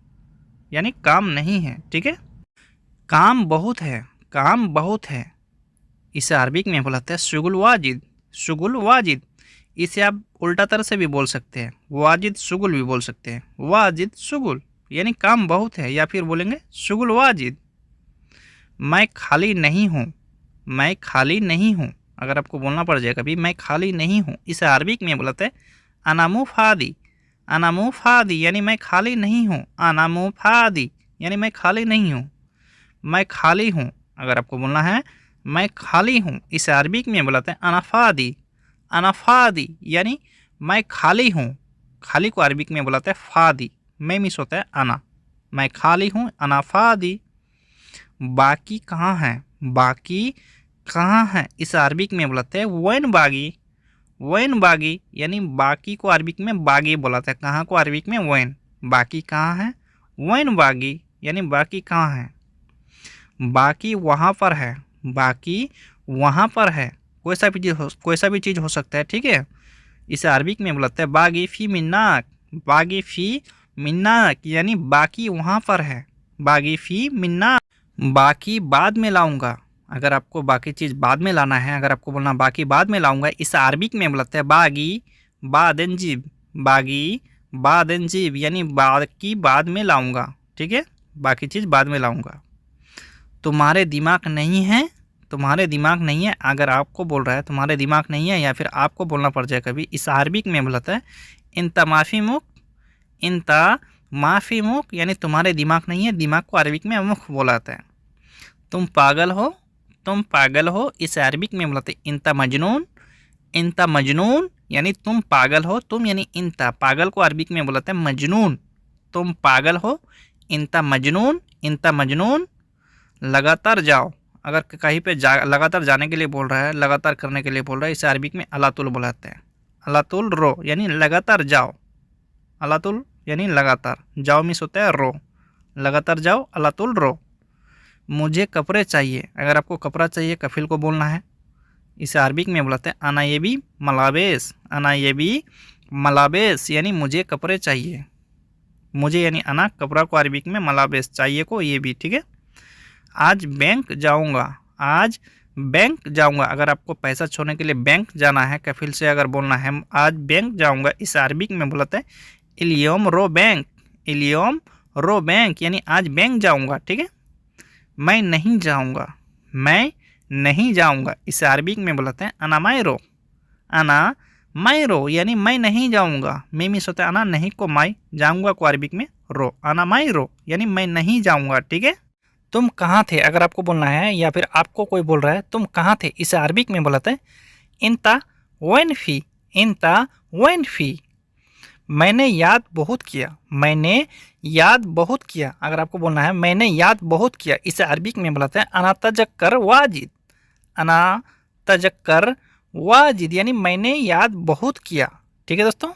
यानी काम नहीं है, ठीक है। काम बहुत है, काम बहुत है, इसे अरबिक में बोलते हैं शुगुल वाजिद, शुगुल वाजिद। इसे आप उल्टा तरह से भी बोल सकते हैं, वाजिद शुगुल भी बोल सकते हैं, वाजिद शुगुल यानी काम बहुत है, या फिर बोलेंगे शुगुल वाजिद। मैं खाली नहीं हूँ, मैं खाली नहीं हूँ, अगर आपको बोलना पड़ जाए कभी मैं खाली नहीं हूँ, इसे अरबिक में बोलते हैं अनामु फादी, अनामु फादी यानी मैं खाली नहीं हूँ, अनामु फादी यानी मैं खाली नहीं हूँ। मैं खाली हूँ, अगर आपको बोलना है मैं खाली हूँ, इसे अरबिक में बोलते हैं अनाफादी, अनाफादी यानी मैं खाली हूँ, खाली को अरबिक में बोलते हैं फादी, मैं मिस होता है अना, मैं खाली हूँ अनाफादी। बाकी कहाँ है, बाकी कहाँ है, इसे अरबिक में बोलते हैं वैन बागी, वैन बागी यानी बाकी को अरबिक में बागी बोलाते हैं, कहाँ को अरबिक में वैन, बाकी कहाँ है, वैन बागी यानी बाकी कहाँ है। बाकी वहाँ पर है, बाकी वहाँ पर है, कोई सा भी चीज़ हो सकता है, ठीक है। इसे अरबिक में बोलते हैं बागी फ़ी मिन्नाक, बागी फ़ी मिन्नाक यानी बाकी वहाँ पर है, बागी फ़ी मिन्नाक। बाकी बाद में लाऊंगा, अगर आपको बाकी चीज़ बाद में लाना है, अगर आपको बोलना बाकी बाद में लाऊंगा, इसे अरबिक में बोलते हैं बागी बादनजीब, बागी बादनजीब यानी बाकी बाद में लाऊंगा, ठीक है, बाकी चीज़ बाद में लाऊंगा। तुम्हारे दिमाग नहीं है, तुम्हारे दिमाग नहीं है, अगर आपको बोल रहा है तुम्हारे दिमाग नहीं है या फिर आपको बोलना पड़ जाए कभी, इस अरबिक में बोलता है इंता माफ़ी मुख, इंता माफ़ी मुख यानी तुम्हारे दिमाग नहीं है, दिमाग को अरबिक में मुख बोलाता है। तुम पागल हो, तुम पागल हो, इस अरबिक में बोलते हैं इंता मजनून, इंता मजनून यानी तुम पागल हो, तुम यानी इंता, पागल को अरबिक में बोलते हैं मजनून, तुम पागल हो, इंता मजनून, इंता मजनून। लगातार जाओ, अगर कहीं पे लगातार जाने के लिए बोल रहा है, लगातार करने के लिए बोल रहा है, इसे अरबिक में अलातुल बुलाते हैं, अलातुल रो यानी लगातार जाओ, अलातुल यानी लगातार, जाओ मिस होता है रो, लगातार जाओ अलातुल रो। मुझे कपड़े चाहिए, अगर आपको कपड़ा चाहिए कफिल को बोलना है, इसे अरबिक में बुलाते हैं अना ये भी मलाबेस, अना ये भी मलाबेस यानी मुझे कपड़े चाहिए, मुझे यानी अना, कपड़ा को अरबिक में मलाबेस, चाहिए को ये भी, ठीक है। आज बैंक जाऊंगा, आज बैंक जाऊंगा, अगर आपको पैसा छोड़ने के लिए बैंक जाना है, कफिल से अगर बोलना है आज बैंक जाऊंगा, इस अरबिक में बोलते हैं इलियोम रो बैंक, इलियोम रो बैंक यानी आज बैंक जाऊंगा, ठीक है। मैं नहीं जाऊंगा, मैं नहीं जाऊंगा, इस अरबिक में बोलते हैं अना मायरो, अना मायरो यानी मैं नहीं जाऊंगा, मैं मिस होता है अना, नहीं को माई, जाऊंगा को अरबिक में रो, अना मायरो यानी मैं नहीं जाऊंगा, ठीक है। तुम कहाँ थे, अगर आपको बोलना है या फिर आपको कोई बोल रहा है तुम कहाँ थे, इसे अरबिक में बोलते हैं इंता वैन फ़ी, इंता वैन फ़ी। मैंने याद बहुत किया, मैंने याद बहुत किया। अगर आपको बोलना है मैंने याद बहुत किया, इसे अरबिक में बुलाते हैं अना तजक्कर वाजिद। अना तजक्कर वाजिद यानी मैंने याद बहुत किया। ठीक है दोस्तों।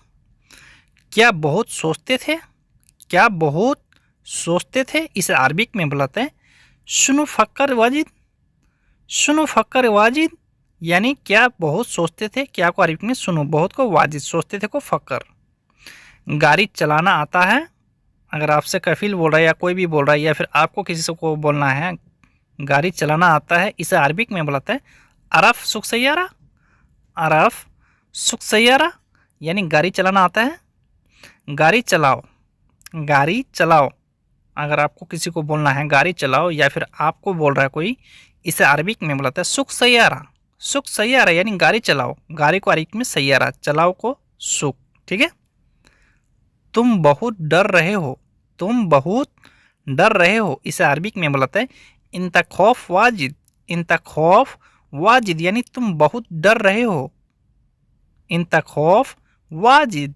क्या बहुत सोचते थे, क्या बहुत सोचते थे, इसे अरबिक में बुलाते हैं शुनु फक्कर वाजिद। शुनु फक्कर वाजिद यानी क्या बहुत सोचते थे, क्या को अरबिक में सुनो, बहुत को वाजिद, सोचते थे को फक्कर। गाड़ी चलाना आता है, अगर आपसे कफिल बोल रहा है या कोई भी बोल रहा है या फिर आपको किसी से को बोलना है गाड़ी चलाना आता है, इसे अरबिक में बुलाते हैं अरफ सुख सैयारा। अरफ सुख सैयारा यानी गाड़ी चलाना आता है। गाड़ी चलाओ, गाड़ी चलाओ, अगर आपको किसी को बोलना है गाड़ी चलाओ या फिर आपको बोल रहा है कोई, इसे अरबिक में बुलाता है सुख सैयारा। सुख सैयारा यानी गाड़ी चलाओ, गाड़ी को अरबिक में सैयारा, चलाओ को सुख। ठीक है। तुम बहुत डर रहे हो, तुम बहुत डर रहे हो, इसे अरबिक में बुलाते हैं इंता खौफ वाजिद। इंता खौफ वाजिद यानी तुम बहुत डर रहे हो, इंता खौफ वाजिद।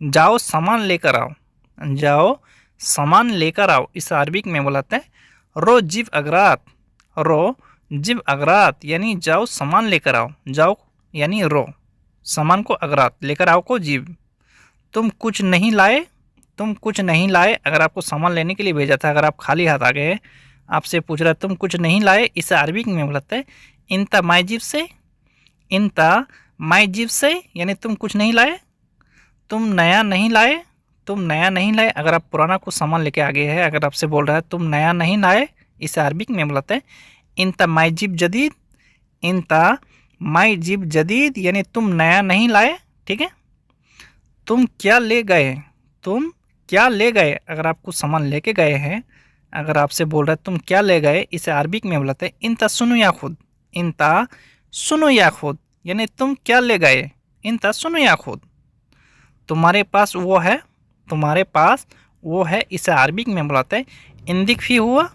जाओ सामान लेकर आओ, जाओ सामान लेकर आओ, इसे अरबिक में बुलाते हैं रो जिब अगरात। रो जिब अगरात यानी जाओ सामान लेकर आओ, जाओ यानी रो, सामान को अगरात, लेकर आओ को जिब। तुम कुछ नहीं लाए, तुम कुछ नहीं लाए, अगर आपको सामान लेने के लिए भेजा था, अगर आप खाली हाथ आ गए, आपसे पूछ रहा है तुम कुछ नहीं लाए, इसे अरबिक में बुलाते हैं इंता माइजिब से। इंता माइजिब से यानी तुम कुछ नहीं लाए, तुम नया नहीं लाए, तुम नया नहीं लाए, अगर आप पुराना कुछ सामान लेके आ गए हैं, अगर आपसे बोल रहा है तुम नया नहीं लाए, इसे अरबिक में बुलाते हैं इंता माइजिब जदीद। इंता माइजिब जदीद यानी तुम नया नहीं लाए। ठीक है। तुम क्या ले गए, तुम क्या ले गए, अगर आप कुछ सामान लेके गए हैं, अगर आपसे बोल रहे हैं तुम क्या ले गए, इसे अरबिक में बुलाते हैं इंता सुनो या खुद। इंता सुनो या खुद यानी तुम क्या ले गए, इंता सुनो या खुद। तुम्हारे पास वो है, तुम्हारे पास वो है, इसे अरबिक में बुलाते हैं इंदिक फी हुआ।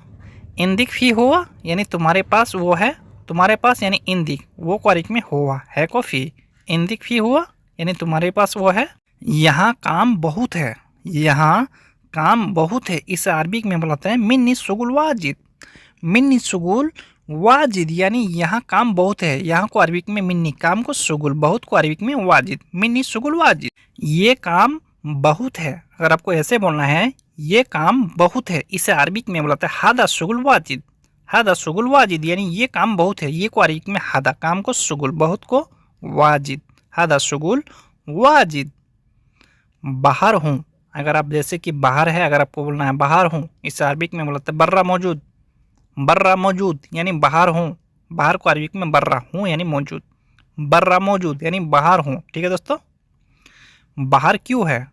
इंदिक फी हुआ यानी तुम्हारे पास वो है, तुम्हारे पास यानी इंदिक, वो को अरबिक में हुआ है को फी, इंदिक फी हुआ यानी तुम्हारे पास वो है। यहाँ काम बहुत है, यहाँ काम बहुत है, इसे अरबिक में बुलाते हैं मिन्नी सुगुल वाजिद। मिन्नी सुगुल वाजिद यानी यहाँ काम बहुत है, यहाँ को अरबिक में मिन्नी, काम को सुगुल, बहुत को अरबिक में वाजिद, मिन्नी सुगुल वाजिद। ये काम बहुत है, अगर आपको ऐसे बोलना है ये काम बहुत है, इसे अरबिक में बुलाते हैं हादा सुगुल वाजिद। हादा सुगुल वाजिद यानी ये काम बहुत है, ये को अरबिक में हादा, काम को सुगुल, बहुत को वाजिद, हादा सुगुल वाजिद। बाहर हूँ, अगर आप जैसे कि बाहर है, अगर आपको बोलना है बाहर हूँ, इसे अरबिक में बोलते हैं बर्रा मौजूद। बर्रा मौजूद यानी बाहर हूँ, बाहर को अरबिक में बर्रा हूँ यानी मौजूद, बर्रा मौजूद यानी बाहर हूँ। ठीक है दोस्तों। बाहर क्यों है,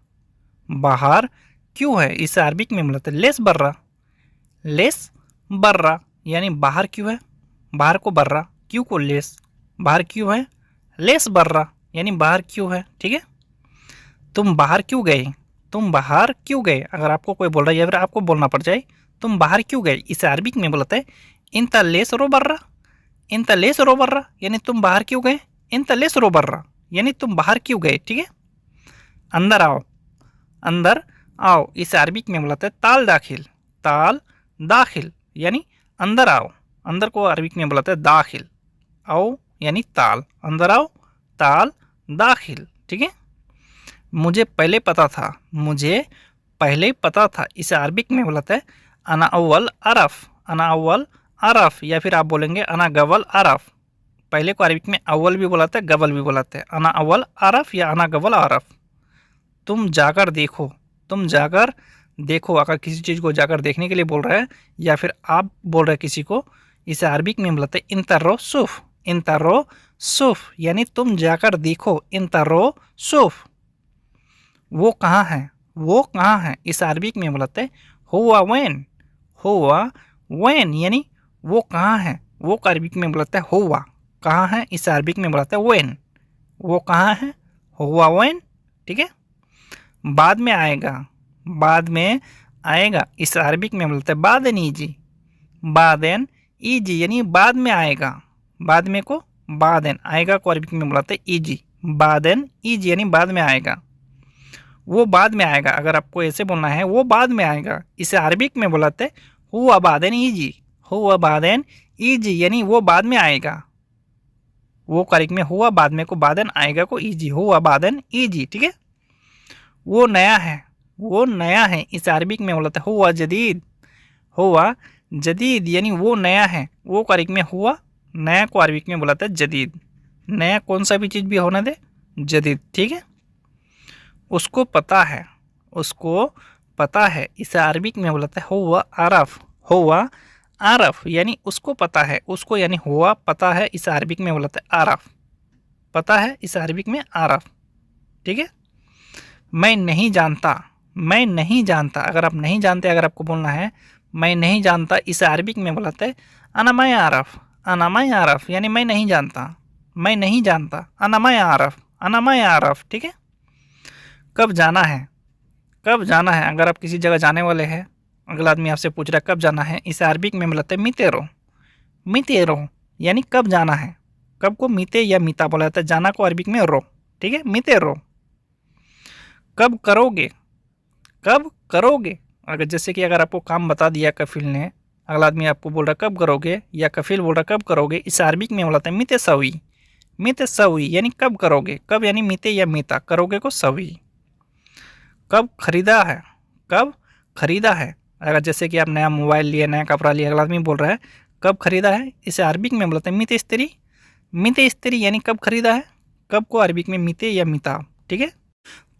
बाहर क्यों है, इसे अरबिक में बोलते हैं लेस बर्रा। लेस बर्रा यानी बाहर क्यों है, बाहर को बर्रा, क्यों को लेस, बाहर क्यों है, लेस बर्रा यानी बाहर क्यों है। ठीक है। तुम बाहर क्यों गए, तुम बाहर क्यों गए, अगर आपको कोई बोल रहा है या फिर आपको बोलना पड़ जाए तुम बाहर क्यों गए, इसे अरबिक में बोलते हैं इंता लेस रो बर्रा। इंता लेस रो बर्रा यानी तुम बाहर क्यों गए, इंता लेस रो बर्रा यानी तुम बाहर क्यों गए। ठीक है। अंदर आओ, अंदर आओ, इसे अरबिक में बोलते हैं ताल दाखिल। ताल दाखिल यानी अंदर आओ, अंदर को अरबिक में बोलते हैं दाखिल, आओ यानी ताल, अंदर आओ, ताल दाखिल। ठीक है। मुझे पहले पता था, मुझे पहले पता था, इसे अरबिक में बोलते हैं अना अव्वल अरफ। अना अव्वल अरफ या फिर आप बोलेंगे अना गवल अरफ, पहले को अरबिक में अव्वल भी बोलाते हैं, गवल भी बोलाते हैं, अना अव्वल अरफ या अना गवल अरफ। तुम जाकर देखो, तुम जाकर देखो, अगर किसी चीज़ को जाकर देखने के लिए बोल रहे हैं या फिर आप बोल रहे हैं किसी को, इसे अरबिक में बोलते हैं इंतरो सुफ। इंतरो सुफ यानी तुम जाकर देखो, इंतरो सुफ। वो कहाँ है, वो कहाँ है, इस अरबिक में बोलते हैं हुआ वैन। हुआ वैन यानी वो कहाँ है, वो को अरबिक में बोलते हैं हुआ, कहाँ है, इस अरबिक में बोलते हैं वैन, वो कहाँ है, हुआ वैन। ठीक है। बाद में आएगा, बाद में आएगा, इस अरबिक में बोलते हैं बादेन ईजी। बादेन ईजी यानी बाद में आएगा, बाद में को बादेन, आएगा को अरबिक में बोलते हैं ईजी, बादेन ईजी यानी बाद में आएगा। वो बाद में आएगा। अगर आपको ऐसे बोलना है वो बाद में आएगा, इसे अरबिक में बोलते हुआ बादेन ईजी, हुआ बादेन ईजी यानी वो बाद में आएगा। वो करेक्ट में हुआ बाद में को बादन आएगा को ईजी, हुआ बादन ईजी, ठीक है। वो नया है, वो नया है, इसे अरबिक में बोलते हुआ जदीद, हुआ जदीद यानी वो नया है। वो करेक्ट में हुआ, नया को अरबिक में बोलता है जदीद। नया कौन सा भी चीज़ भी होने दे, जदीद, ठीक है। उसको पता है, उसको पता है, इसे अरबिक में बोलता है हुआ आरफ, हुआ आरफ यानी उसको पता है, उसको यानी हुआ पता है, इसे अरबिक में बोलता है आरफ, पता है, इसे अरबिक में आरफ, ठीक है। मैं नहीं जानता, मैं नहीं जानता, अगर आप नहीं जानते, अगर आपको बोलना है मैं नहीं जानता, इसे अरबिक में बोलते हैं अनामाय आरफ, अनामाय आरफ यानी मैं नहीं जानता, मैं नहीं जानता, अनामाय आरफ, अनामाय आरफ, ठीक है। कब जाना है, कब जाना है, अगर आप किसी जगह जाने वाले हैं, अगला आदमी आपसे पूछ रहा है कब जाना है, इसे अरबिक में बोलते हैं मितेरो, मितेरो यानी कब जाना है। कब को मीते या मीता बोला जाता है, जाना को अरबिक में रो, ठीक है, मितेरो। कब करोगे, कब करोगे, अगर जैसे कि अगर आपको काम बता दिया कफिल ने, अगला आदमी आपको बोल रहा कब करोगे, या कफिल बोल रहा कब करोगे, इसे अरबिक में बोलते हैं मिते सवी, मिते सवी यानी कब करोगे, कब यानी मिते या मीता, करोगे को सवी। कब खरीदा है, कब खरीदा है, अगर जैसे कि आप नया मोबाइल लिए, नया कपड़ा लिए, अगला आदमी बोल रहा है कब खरीदा है, इसे अरबिक में बोलते हैं मिते स्त्री, मिते स्त्री यानी कब खरीदा है। कब को अरबिक में मिते या मिता, ठीक है।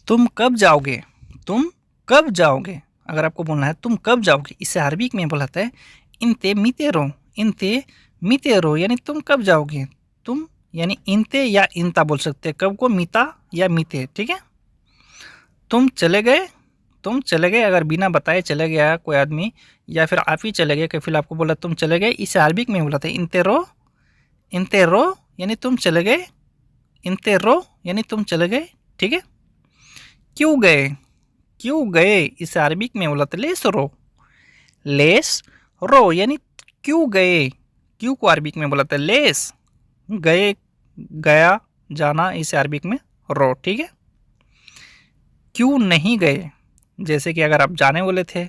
तुम कब जाओगे, तुम कब जाओगे, अगर आपको बोलना है तुम कब जाओगे, इसे अरबिक में बोलता है इनते मितेरो, इनते मितेरो यानी तुम कब जाओगे। तुम यानी इनते या इनता बोल सकते हैं, कब को मिता या मिते, ठीक है। तुम चले गए, तुम चले गए, अगर बिना बताए चले गया कोई आदमी, या फिर आप ही चले गए, कि फिर आपको बोला तुम चले गए, इसे अरबिक में बोला था इंतेरो, इंतेरो यानी तुम चले गए, इंतेरो यानी तुम चले गए, ठीक है। क्यों गए, क्यों गए, इसे अरबिक में बोला था लेस रो, लेस रो यानी क्यों गए। क्यों को अरबिक में बोला था लेस, गए, गया, जाना, इसे अरबिक में रो, ठीक है। क्यों नहीं गए, जैसे कि अगर आप जाने वाले थे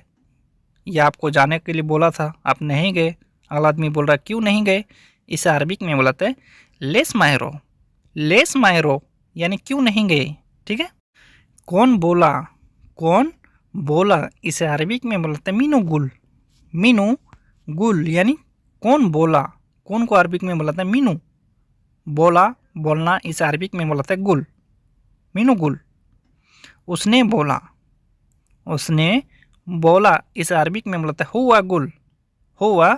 या आपको जाने के लिए बोला था, आप नहीं गए, अगला आदमी बोल रहा क्यों नहीं गए, इसे अरबिक में बोलाते हैं लेस मायरो, लेस मायरो यानी क्यों नहीं गए, ठीक है। कौन बोला, कौन बोला, इसे अरबिक में बोलाते हैं मीनू गुल, मीनू गुल यानी कौन बोला। कौन को अरबिक में बोलाते हैं मीनू, बोला, बोलना, इसे अरबिक में बोलाते हैं गुल, मीनू गुल। उसने बोला, उसने बोला, इसे अरबिक में बोलते हैं हुआ गुल, हुआ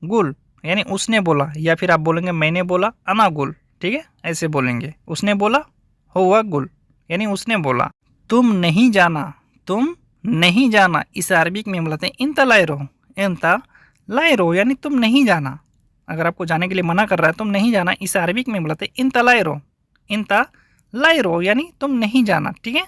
गुल यानी उसने बोला, या फिर आप बोलेंगे मैंने बोला अना गुल, ठीक है, ऐसे बोलेंगे। उसने बोला हुआ गुल यानी उसने बोला। तुम नहीं जाना, तुम नहीं जाना, इसे अरबिक में बोलते हैं इंता लायरो, इंता लायरो यानी तुम नहीं जाना। अगर आपको जाने के लिए मना कर रहा है तुम नहीं जाना, इसे अरबिक में बोलते हैं इंता लायरो, इंता लायरो यानी तुम नहीं जाना, ठीक है।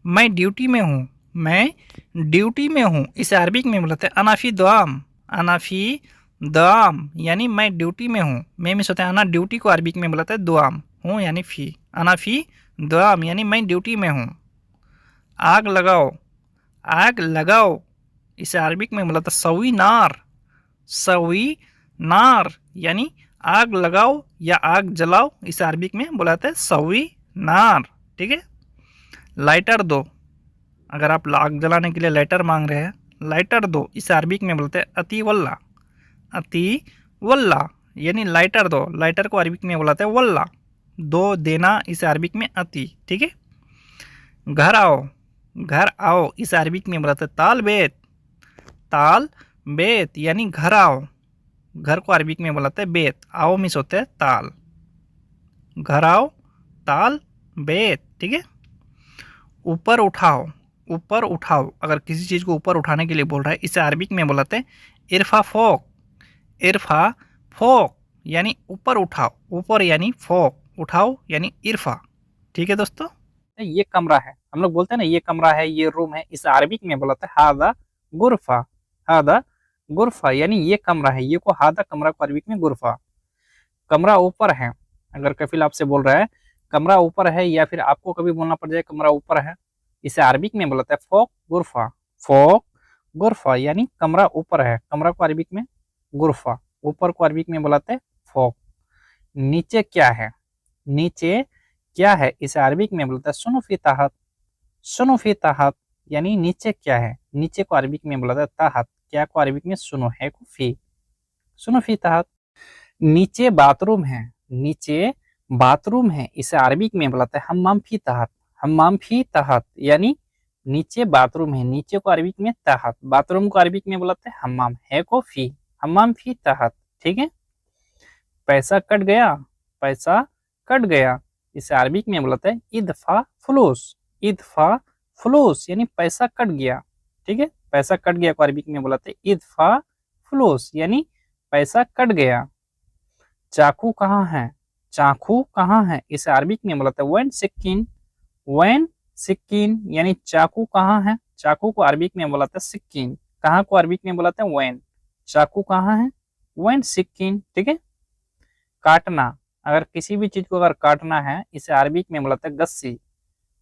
मैं ड्यूटी में हूँ, मैं ड्यूटी में हूँ, इसे अरबिक में बोलते हैं अनाफी दुआम, अनाफी दुआम यानी मैं ड्यूटी में हूँ। मैं मिस होता है अना, ड्यूटी को अरबिक में बोलता है दुआम, हूँ यानी फ़ी, अनाफी दुआम यानी मैं ड्यूटी में हूँ। आग लगाओ, आग लगाओ, इसे अरबिक में बोलता है सवी नार, सवी नार यानी आग लगाओ या आग जलाओ, इसे अरबिक में बोलाते हैं सवी नार, ठीक है। लाइटर दो, अगर आप आग जलाने के लिए लाइटर मांग रहे हैं, लाइटर दो, इसे अरबिक में बोलते हैं अति वल्ला, अति वल्ला यानी लाइटर दो। लाइटर को अरबिक में बोलाते हैं वल्ला, दो देना, इसे अरबिक में अति, ठीक है। घर आओ, घर आओ, इसे अरबिक में बोलाते हैं ताल बेत, ताल बेत यानी घर आओ। घर को अरबिक में बोलाते हैं बेत, आओ मिस होते हैं ताल, घर आओ, ताल बेत, ठीक है। ऊपर उठाओ, ऊपर उठाओ, अगर किसी चीज़ को ऊपर उठाने के लिए बोल रहा है, इसे अरबिक में बोलाते हैं इरफा फोक, इरफा फोक यानी ऊपर उठाओ, ऊपर यानी फोक, उठाओ यानी इरफा, ठीक है दोस्तों। ये कमरा है, हम लोग बोलते हैं ना ये कमरा है, ये रूम है, इसे अरबिक में बोलाते हैं हादा गुरफा, हादा गुरफा यानी ये कमरा है, ये को हादा कमरा को अरबिक में गुरफा। कमरा ऊपर है, अगर कफिल आपसे बोल रहा है कमरा ऊपर है, या फिर आपको कभी बोलना पड़ जाए कमरा ऊपर है, इसे अरबिक में बोलते हैं फोक गुरफा। फोक गुरफा यानी कमरा ऊपर है, कमरा को अरबिक में गुरफा, ऊपर को अरबिक में बोलते हैं फोक। नीचे क्या है, नीचे क्या है, इसे अरबिक में बोलते हैं सुनु फी ताहत। सुनु फी ताहत यानी नीचे क्या है, नीचे को अरबिक में बोलते हैं ताहत, क्या को अरबिक में सुनो, है को फी, सुनो फी ताहत। नीचे बाथरूम है, नीचे बाथरूम है, इसे अरबिक में बोलते हैं हम्माम फी ताहत। हम्माम फी ताहत यानी नीचे बाथरूम है, नीचे को अरबिक में ताहत, बाथरूम को अरबिक में बोलते हैं हम्माम, है को फी, हम्माम फी ताहत। ठीक है। पैसा कट गया, पैसा कट गया, इसे अरबिक में बोलते हैं इदफा फुलूस। इदफा फुलूस यानी पैसा कट गया। ठीक है, पैसा कट गया को अरबिक में बोलते हैं इदफा फुलूस यानी पैसा कट गया। चाकू कहाँ है, चाकू कहाँ है, इसे अरबिक में बोलते हैं वैन सिक्किन। वैन सिक्किन यानी चाकू कहाँ है, चाकू को अरबिक में बोलते हैं सिक्किन, कहाँ को अरबिक में बोलते हैं वैन, चाकू कहाँ है, वैन सिक्किन। ठीक है। काटना, अगर किसी भी चीज को अगर काटना है, इसे अरबिक में बोलते हैं गस्सी।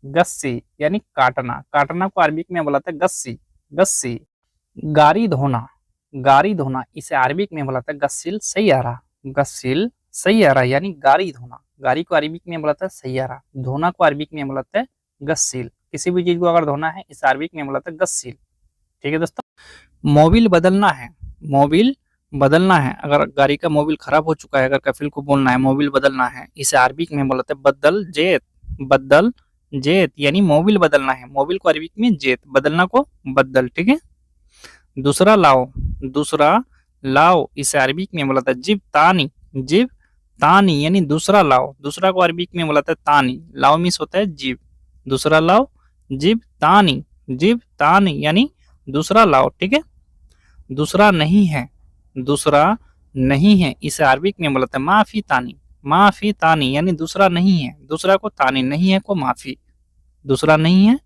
गस्सी यानी काटना, काटना को अरबिक में बोलते हैं गस्सी, गस्सी। गाड़ी धोना, गाड़ी धोना, इसे अरबिक में बोलते हैं गस्सिल सैयारा। गस्सिल सैयारा यानी गाड़ी धोना, गाड़ी को अरबिक में बोलते हैं सैयारा, धोना को अरबिक में बोलते हैं गस्सिल। किसी भी चीज को अगर धोना है, इसे अरबिक में बोलते हैं गस्सिल। ठीक है दोस्तों। मोबिल बदलना है, मोबिल बदलना है, अगर गाड़ी का मोबिल खराब हो चुका है, अगर कफिल को बोलना है मोबिल बदलना है, इसे अरबिक में बोलते हैं बदल जेत। बदल जेत यानी मोबिल बदलना है, मोबिल को अरबिक में जेत, बदलना को बदल। ठीक है। दूसरा लाओ, दूसरा लाओ, इसे अरबिक में बोलता है जिब तानी। जिब तानी यानी दूसरा लाओ, दूसरा को अरबिक में बोलता है तानी, लाओ मीन्स होता है जिब, दूसरा लाओ, जिब तानी, जिब तानी यानी दूसरा लाओ। ठीक है। दूसरा नहीं है, दूसरा नहीं है, इसे अरबिक में बोलते हैं माफी तानी। माफी तानी यानी दूसरा नहीं है, दूसरा को तानी, नहीं है को माफी, दूसरा नहीं है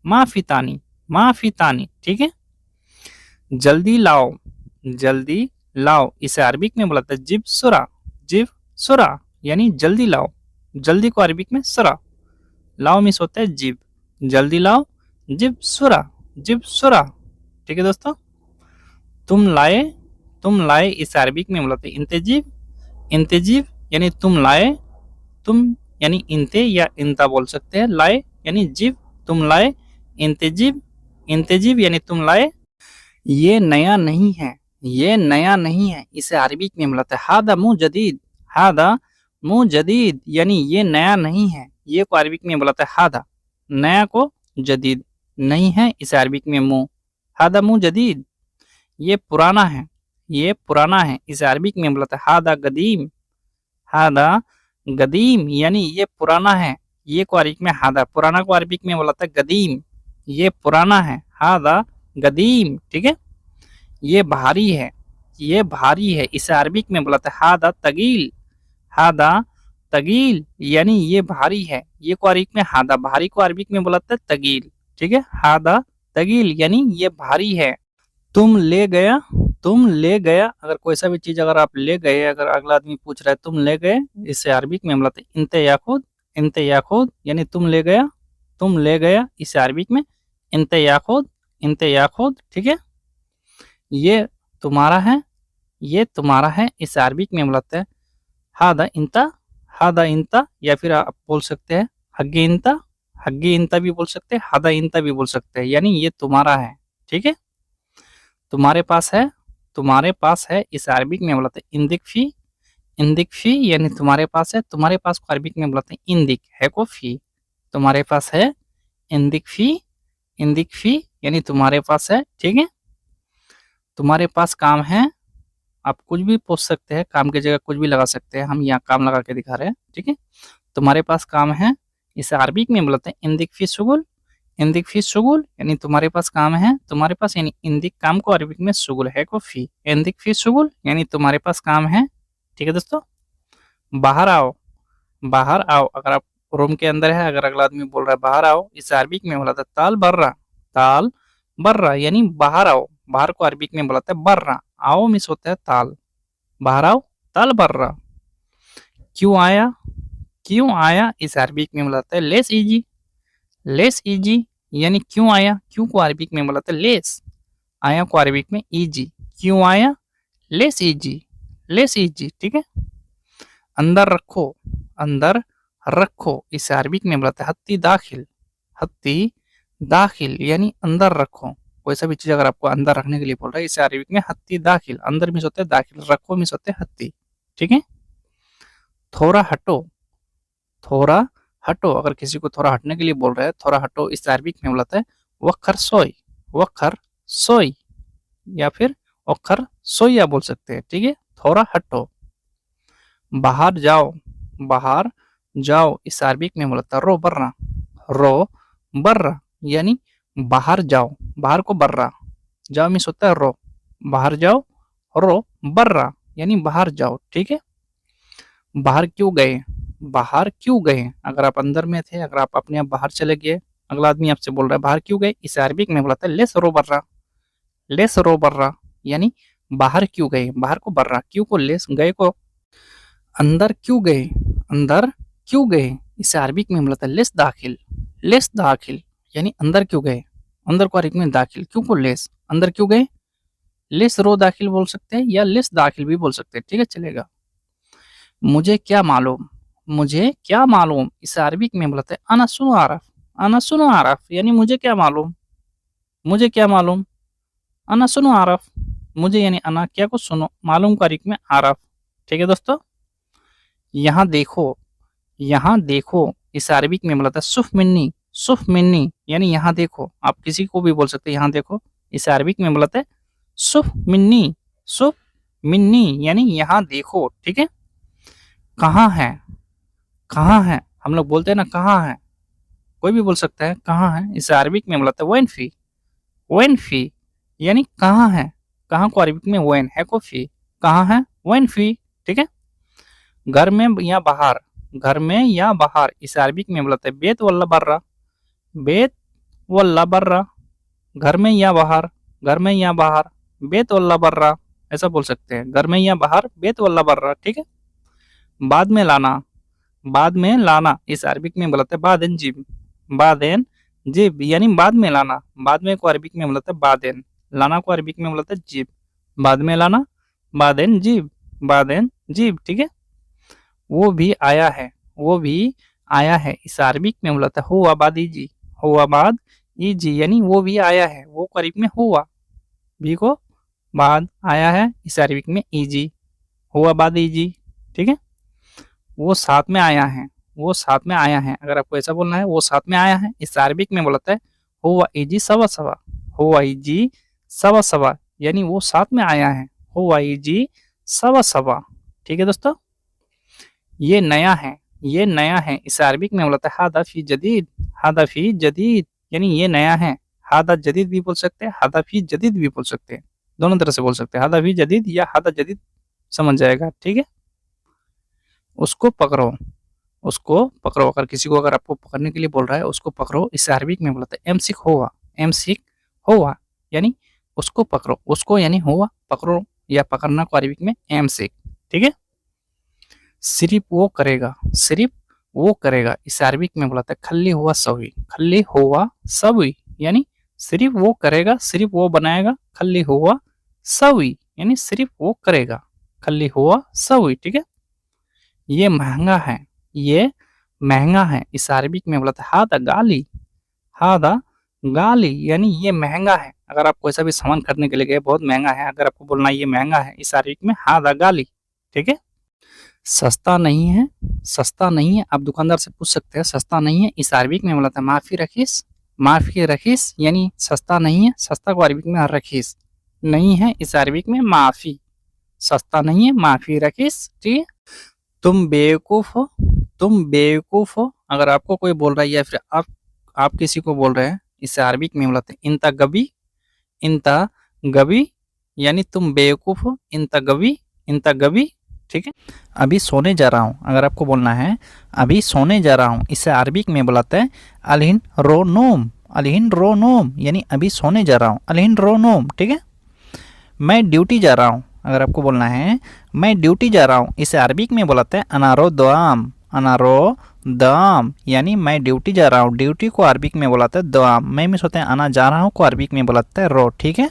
माफी तानी, माफी तानी। ठीक है। जल्दी लाओ, जल्दी लाओ, इसे अरबिक में बोलते हैं जिब सुरा। जिब सुरा यानी जल्दी लाओ, जल्दी को अरबिक में सुरा, लाओ मीन्स होता है जिब, जल्दी लाओ, जिब सुरा, जिब सुरा। ठीक है दोस्तों। तुम लाए, तुम लाए, इसे अरबिक में बोलते हैं इंतेजीब। इंतेजीब यानी तुम लाए, तुम यानी इंते या इंता बोल सकते हैं, लाए यानी जिब, तुम लाए, इंतेजीब, इंतेजीब यानी तुम लाए। ये नया नहीं है, ये नया नहीं है, इसे अरबिक में बोलते हैं हादा मुँह जदीद। हादा मुँह जदीद यानी ये नया नहीं है, ये को अरबिक में बोलते हैं हादा, नया को जदीद, नहीं है, इसे अरबिक में मुँह, हादा मुँह जदीद। ये पुराना है, ये पुराना है, इसे अरबिक में बोलते हैं हादा गदीम। हादा गदीम यानी ये पुराना है, ये को अरबिक में हादा, पुराना को अरबिक में बोलता है गदीम, ये पुराना है, हादा गदीम। ठीक है। ये भारी है, ये भारी है, इसे अरबिक में बोलता है हादा तगील। हादा तगील यानी ये भारी है, ये को अरबिक में हादा, भारी को अरबिक में बोलता है तगील। ठीक है। हादा तगील यानी ये भारी है। तुम ले गया, तुम ले गया, अगर कोई सा भी चीज अगर आप ले गए, अगर अगला आदमी पूछ रहा है तुम ले गए, इसे अरबिक में बोलते हैं इंते याखुद। इंते याखुद यानी तुम ले गया, तुम ले गया, इसे अरबिक में इंते याखुद, इंते याखुद। ठीक है। ये तुम्हारा है, ये तुम्हारा है, इसे अरबिक में बोलते हैं हादा इंता। हादा इंता या फिर आप बोल सकते हैं हग्गी इंता, हग्गी इंता भी बोल सकते हैं, हादा इंता भी बोल सकते हैं, यानी ये तुम्हारा है। ठीक है। तुम्हारे पास है, तुम्हारे पास है, इसे अरबिक में बोलते हैं इंदिक फी। इंदिक फी यानी तुम्हारे पास है, तुम्हारे पास को अरबिक में बोलते हैं इंदिक, है को फी, तुम्हारे पास है, इंदिक फी, इंदिक फी यानी तुम्हारे पास है। ठीक है। तुम्हारे पास काम है, आप कुछ भी पूछ सकते हैं, काम की जगह कुछ भी लगा सकते हैं, हम यहाँ काम लगा के दिखा रहे हैं। ठीक है। तुम्हारे पास काम है, इसे अरबिक में बोलते हैं इंदिक फी शुगुल। इंदिक फी शुगुल यानी तुम्हारे पास काम है, तुम्हारे पास यानी इंदिक काम को अरबिक में शुगुल, है को फी, इंदिक फी शुगुल यानी तुम्हारे पास काम है। ठीक है दोस्तों। बाहर आओ, बाहर आओ, अगर आप रूम के अंदर है, अगर अगला आदमी बोल रहा है बाहर आओ, इसे अरबिक में बोला था ताल बर्रा। ताल बर्रा यानी बाहर आओ, बाहर को अरबिक में बोलाते हैं बर्रा, आओ मिस होता है ताल, बाहर आओ, ताल बर्रा। क्यों आया, क्यों आया, इस अरबिक में बोलाते हैं लेस इजी। लेस इजी यानी क्यों आया, क्यों को अरबिक में बोला था लेस, आया को अरबिक में इजी, क्यों आया लेस इजी, लेस इजी, ठीक है। अंदर रखो, अंदर रखो, इसे अरबिक में बोला था हत्ती दाखिल, हत्ती दाखिल यानी अंदर रखो। कोई सा भी चीज अगर आपको अंदर रखने के लिए बोल रहा है इसे अरबिक में हत्ती दाखिल, अंदर मिस होते हैं दाखिल, रखो मिस होते हैं हत्ती, ठीक है। थोड़ा हटो, थोड़ा हटो, अगर किसी को थोड़ा हटने के लिए बोल रहे हैं थोड़ा हटो, इस अरबिक में बोलता है वखर सोई, वखर सोई या फिर वखर सोया बोल सकते हैं, ठीक है। थोड़ा हटो। बाहर जाओ, बाहर जाओ, इस अरबिक में बोलता है रो बर्रा, रो बर्रा यानी बाहर जाओ, बाहर को बर्रा, जाओ मिस होता है रो, बाहर जाओ, रो बर्रा यानी बाहर जाओ, ठीक है। बाहर क्यों गए, बाहर क्यों गए, अगर आप अंदर में थे, अगर आप अपने आप बाहर चले गए, अगला आदमी आपसे बोल रहा है बाहर क्यों गए, इसे अरबिक में बोला था लेस रो बर्रा, लेस रो बर्रा यानी बाहर क्यों गए, बाहर को बर्रा, क्यों को लेस, गए को अंदर क्यों गए, अंदर क्यों गए, इसे अरबिक में बोला था लेस दाखिल, लेस दाखिल यानी अंदर क्यों गए, अंदर को अरबिक में दाखिल, क्यों को लेस, अंदर क्यों गए, लेस रो दाखिल बोल सकते हैं या लेस दाखिल भी बोल सकते हैं, ठीक है चलेगा। मुझे क्या मालूम, मुझे क्या मालूम, इसे अरबिक में बोलते हैं अना सुनो आरफ, अना सुनो आरफ यानी मुझे क्या मालूम, मुझे क्या मालूम, अना सुनो आरफ, मुझे यानी अना क्या को सुनो, मालूम का अरबिक में आरफ, ठीक है दोस्तों। यहाँ देखो, यहाँ देखो, इसे अरबिक में बोलता है सुफ मिन्नी, सुफ मिन्नी यानी यहाँ देखो, आप किसी को भी बोल सकते हैं यहाँ देखो, इसे अरबिक में बोलते हैं सुफ मिन्नी, सुफ मिन्नी यानी यहाँ देखो, ठीक है। कहाँ है, कहाँ है, हम लोग बोलते हैं ना कहाँ है, कोई भी बोल सकता है कहाँ है, इसे अरबिक में बोलता है वैन फी, वैन फी यानी कहाँ है, कहाँ को अरबिक में वैन है को फी, कहाँ है वैन फी, ठीक है। घर में या बाहर, घर में या बाहर, इसे अरबिक में बोलता है बेत वल्ला बर्रा, बेत वल्ला बर्रा, घर में या बाहर, घर में या बाहर, बेत वल्ला बर्रा ऐसा बोल सकते हैं, घर में या बाहर, बेत वल्ला बर्रा, ठीक है। बाद में लाना, बाद में लाना, इस अरबिक में बोलते हैं बादेन जिब, बादेन जिब यानी बाद में लाना, बाद में को अरबिक में बोलते हैं बादेन, लाना को अरबिक में बोलते हैं जिब, बाद में लाना, बादेन जिब, बादेन जिब, ठीक है। वो भी आया है, वो भी आया है, इस अरबिक में बोलता है हुआ बाद इजी, हुआ बाद इजी यानी वो भी आया है, वो को अरबिक में हुआ, भी को बाद आया है, इस अरबिक में इजी, हुआ बाद इजी, ठीक है। वो साथ में आया है, वो साथ में आया है, अगर आपको ऐसा बोलना है वो साथ में आया है, इस अरबिक में बोलता है हुआ इजी सवा सवा, हुआ इजी सवा सवा यानी वो साथ में आया है, हुआ इजी सवा सवा, ठीक है दोस्तों। ये नया है, ये नया है, इस अरबिक में बोलता है हादा फी जदीद, हादा फी जदीद यानी ये नया है, हादा जदीद भी बोल सकते हैं, हादा फी जदीद भी बोल सकते हैं, दोनों तरह से बोल सकते हैं, हादा फी जदीद या हादा जदीद समझ जाएगा, ठीक है। उसको पकड़ो, उसको पकड़ो, अगर किसी को अगर आपको पकड़ने के लिए बोल रहा है उसको पकड़ो, इस अरबिक में बोलता है एमसिक हुआ, एमसिक हुआ यानी उसको पकड़ो, उसको यानी हुआ, पकड़ो या पकड़ना को अरबिक में एमसिक, ठीक है। सिर्फ वो करेगा, सिर्फ वो करेगा, इस अरबिक में बोलता है खल्ली हुआ सवी, खल्ली हुआ सवी यानी सिर्फ वो करेगा, सिर्फ वो बनाएगा, खल्ली हुआ सवी यानी सिर्फ वो करेगा, खल्ली हुआ सवी, ठीक है। ये महंगा है, ये महंगा है, इस अरबिक में बोला था हादा गाली, हादा गाली यानी ये महंगा है, अगर आप कोई सा भी सामान खरीदने के लिए गए बहुत महंगा है, अगर आपको बोलना ये महंगा है, इस अरबिक में हादा गाली, ठीक है। सस्ता नहीं है, सस्ता नहीं है, आप दुकानदार से पूछ सकते हैं सस्ता नहीं है, इस अरबिक में बोला था माफी रखीस, माफी रखीस यानी सस्ता नहीं है, सस्ता को अरबिक में रखीस नहीं है, इस अरबिक में माफी, सस्ता नहीं है माफी रखीस, ठीक है। तुम बेवकूफ हो, तुम बेवकूफ हो, अगर आपको कोई बोल रहा है या फिर आप किसी को बोल रहे हैं, इसे अरबिक में बोलते हैं इंता गबी, इंता गबी यानी तुम बेवकूफ हो, इंता गबी, इंता गबी, ठीक है। अभी सोने जा रहा हूँ, अगर आपको बोलना है अभी सोने जा रहा हूँ, इसे अरबिक में बुलाते हैं अलहिन रो नोम, अलहिन रो नोम यानी अभी सोने जा रहा हूँ, अलहिन रो नोम, ठीक है। मैं ड्यूटी जा रहा हूँ, अगर आपको बोलना है मैं ड्यूटी जा रहा हूँ, इसे अरबिक में बुलाते हैं अनारो दोआम, अनारो दाम यानी मैं ड्यूटी जा रहा हूँ। ड्यूटी को अरबिक में बुलाते हैं दाम। मैं मिस होते हैं अना जा रहा हूँ को अरबिक में बुलाते हैं रो। ठीक है।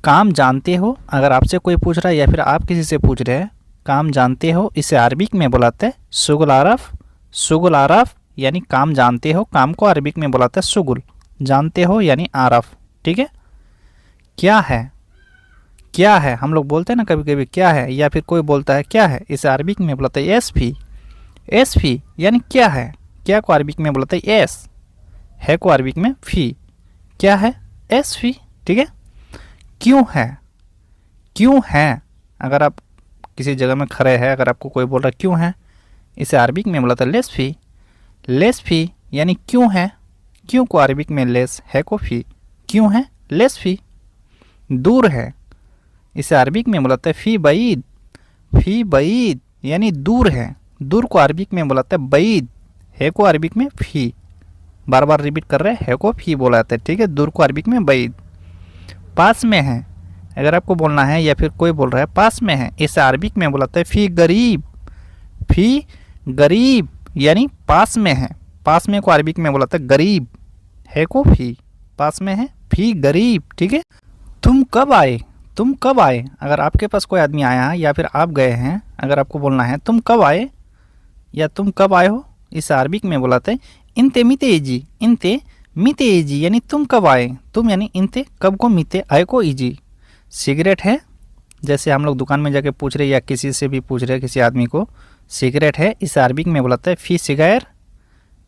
काम जानते हो, अगर आपसे कोई पूछ रहा है या फिर आप किसी से पूछ रहे हैं काम जानते हो, इसे अरबिक में बुलाते हैं शुगुल आरफ। शुगुल आरफ यानी काम जानते हो, काम को अरबिक में बुलाते हैं शुगुल। जानते हो यानी आरफ। ठीक है। क्या है, क्या है हम लोग बोलते हैं ना कभी कभी क्या है, या फिर कोई बोलता है क्या है, इसे अरबिक में बुलाते हैं एस फी। एस फी यानी क्या है, क्या को अरबिक में बुलाते हैं एस, है को अरबिक में फी। क्या है, एस फी। ठीक है। क्यों है, क्यों है, अगर आप किसी जगह में खड़े हैं, अगर आपको कोई बोल रहा है क्यों है, इसे अरबिक में बुलाता है लेस फी। लेस फी यानी क्यों है, क्यों को अरबिक में लेस, है को फी। क्यों है, लेस फी। दूर है, इसे अरबिक में बुलाते हैं फी बईद। फी बईद यानी दूर है, दूर को अरबिक में बुलाते हैं बईद, है को अरबिक में फी। बार बार रिपीट कर रहे हैं, है को फी बोलाते हैं। ठीक है। दूर को अरबिक में बईद। पास में है, अगर आपको बोलना है या फिर कोई बोल रहा है पास में है, इसे अरबिक में बुलाते हैं फी गरीब। फी गरीब यानी पास में है, पास में को अरबिक में बुलाते हैं गरीब, है को फी। पास में है, फी गरीब। ठीक है। तुम कब आए, तुम कब आए, अगर आपके पास कोई आदमी आया है या फिर आप गए हैं, अगर आपको बोलना है तुम कब आए या तुम कब आए हो, इसे अरबिक में बुलाते हैं इंते मिते इजी। इंते मिते इजी यानी तुम कब आए, तुम यानी इंते, कब को मिते, आए को इजी। सिगरेट है, जैसे हम लोग दुकान में जाके पूछ रहे या किसी से भी पूछ रहे किसी आदमी को सिगरेट है, इसे अरबिक में बुलाते हैं फी सिगायर।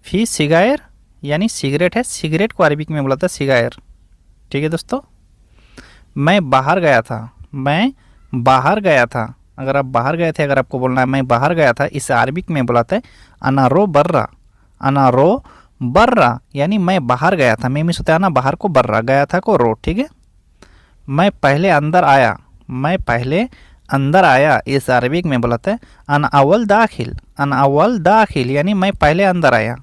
फी सिगायर यानी सिगरेट है, सिगरेट को अरबिक में बुलाता है सिगायर। ठीक है दोस्तों। मैं बाहर गया था, मैं बाहर गया था, अगर आप बाहर गए थे, अगर आपको बोलना है मैं बाहर गया था, इसे अरबिक में बुलाते हैं अनारो बर्रा। अनारो बर्रा यानी मैं बाहर गया था, मैं मिस होता है ना बाहर को बर्रा, गया था को रो। ठीक है। मैं पहले अंदर आया, मैं पहले अंदर आया, इस अरबिक में बुलाते हैं अन अव्वल दाखिल। अन अव्वल दाखिल यानी मैं पहले अंदर आया,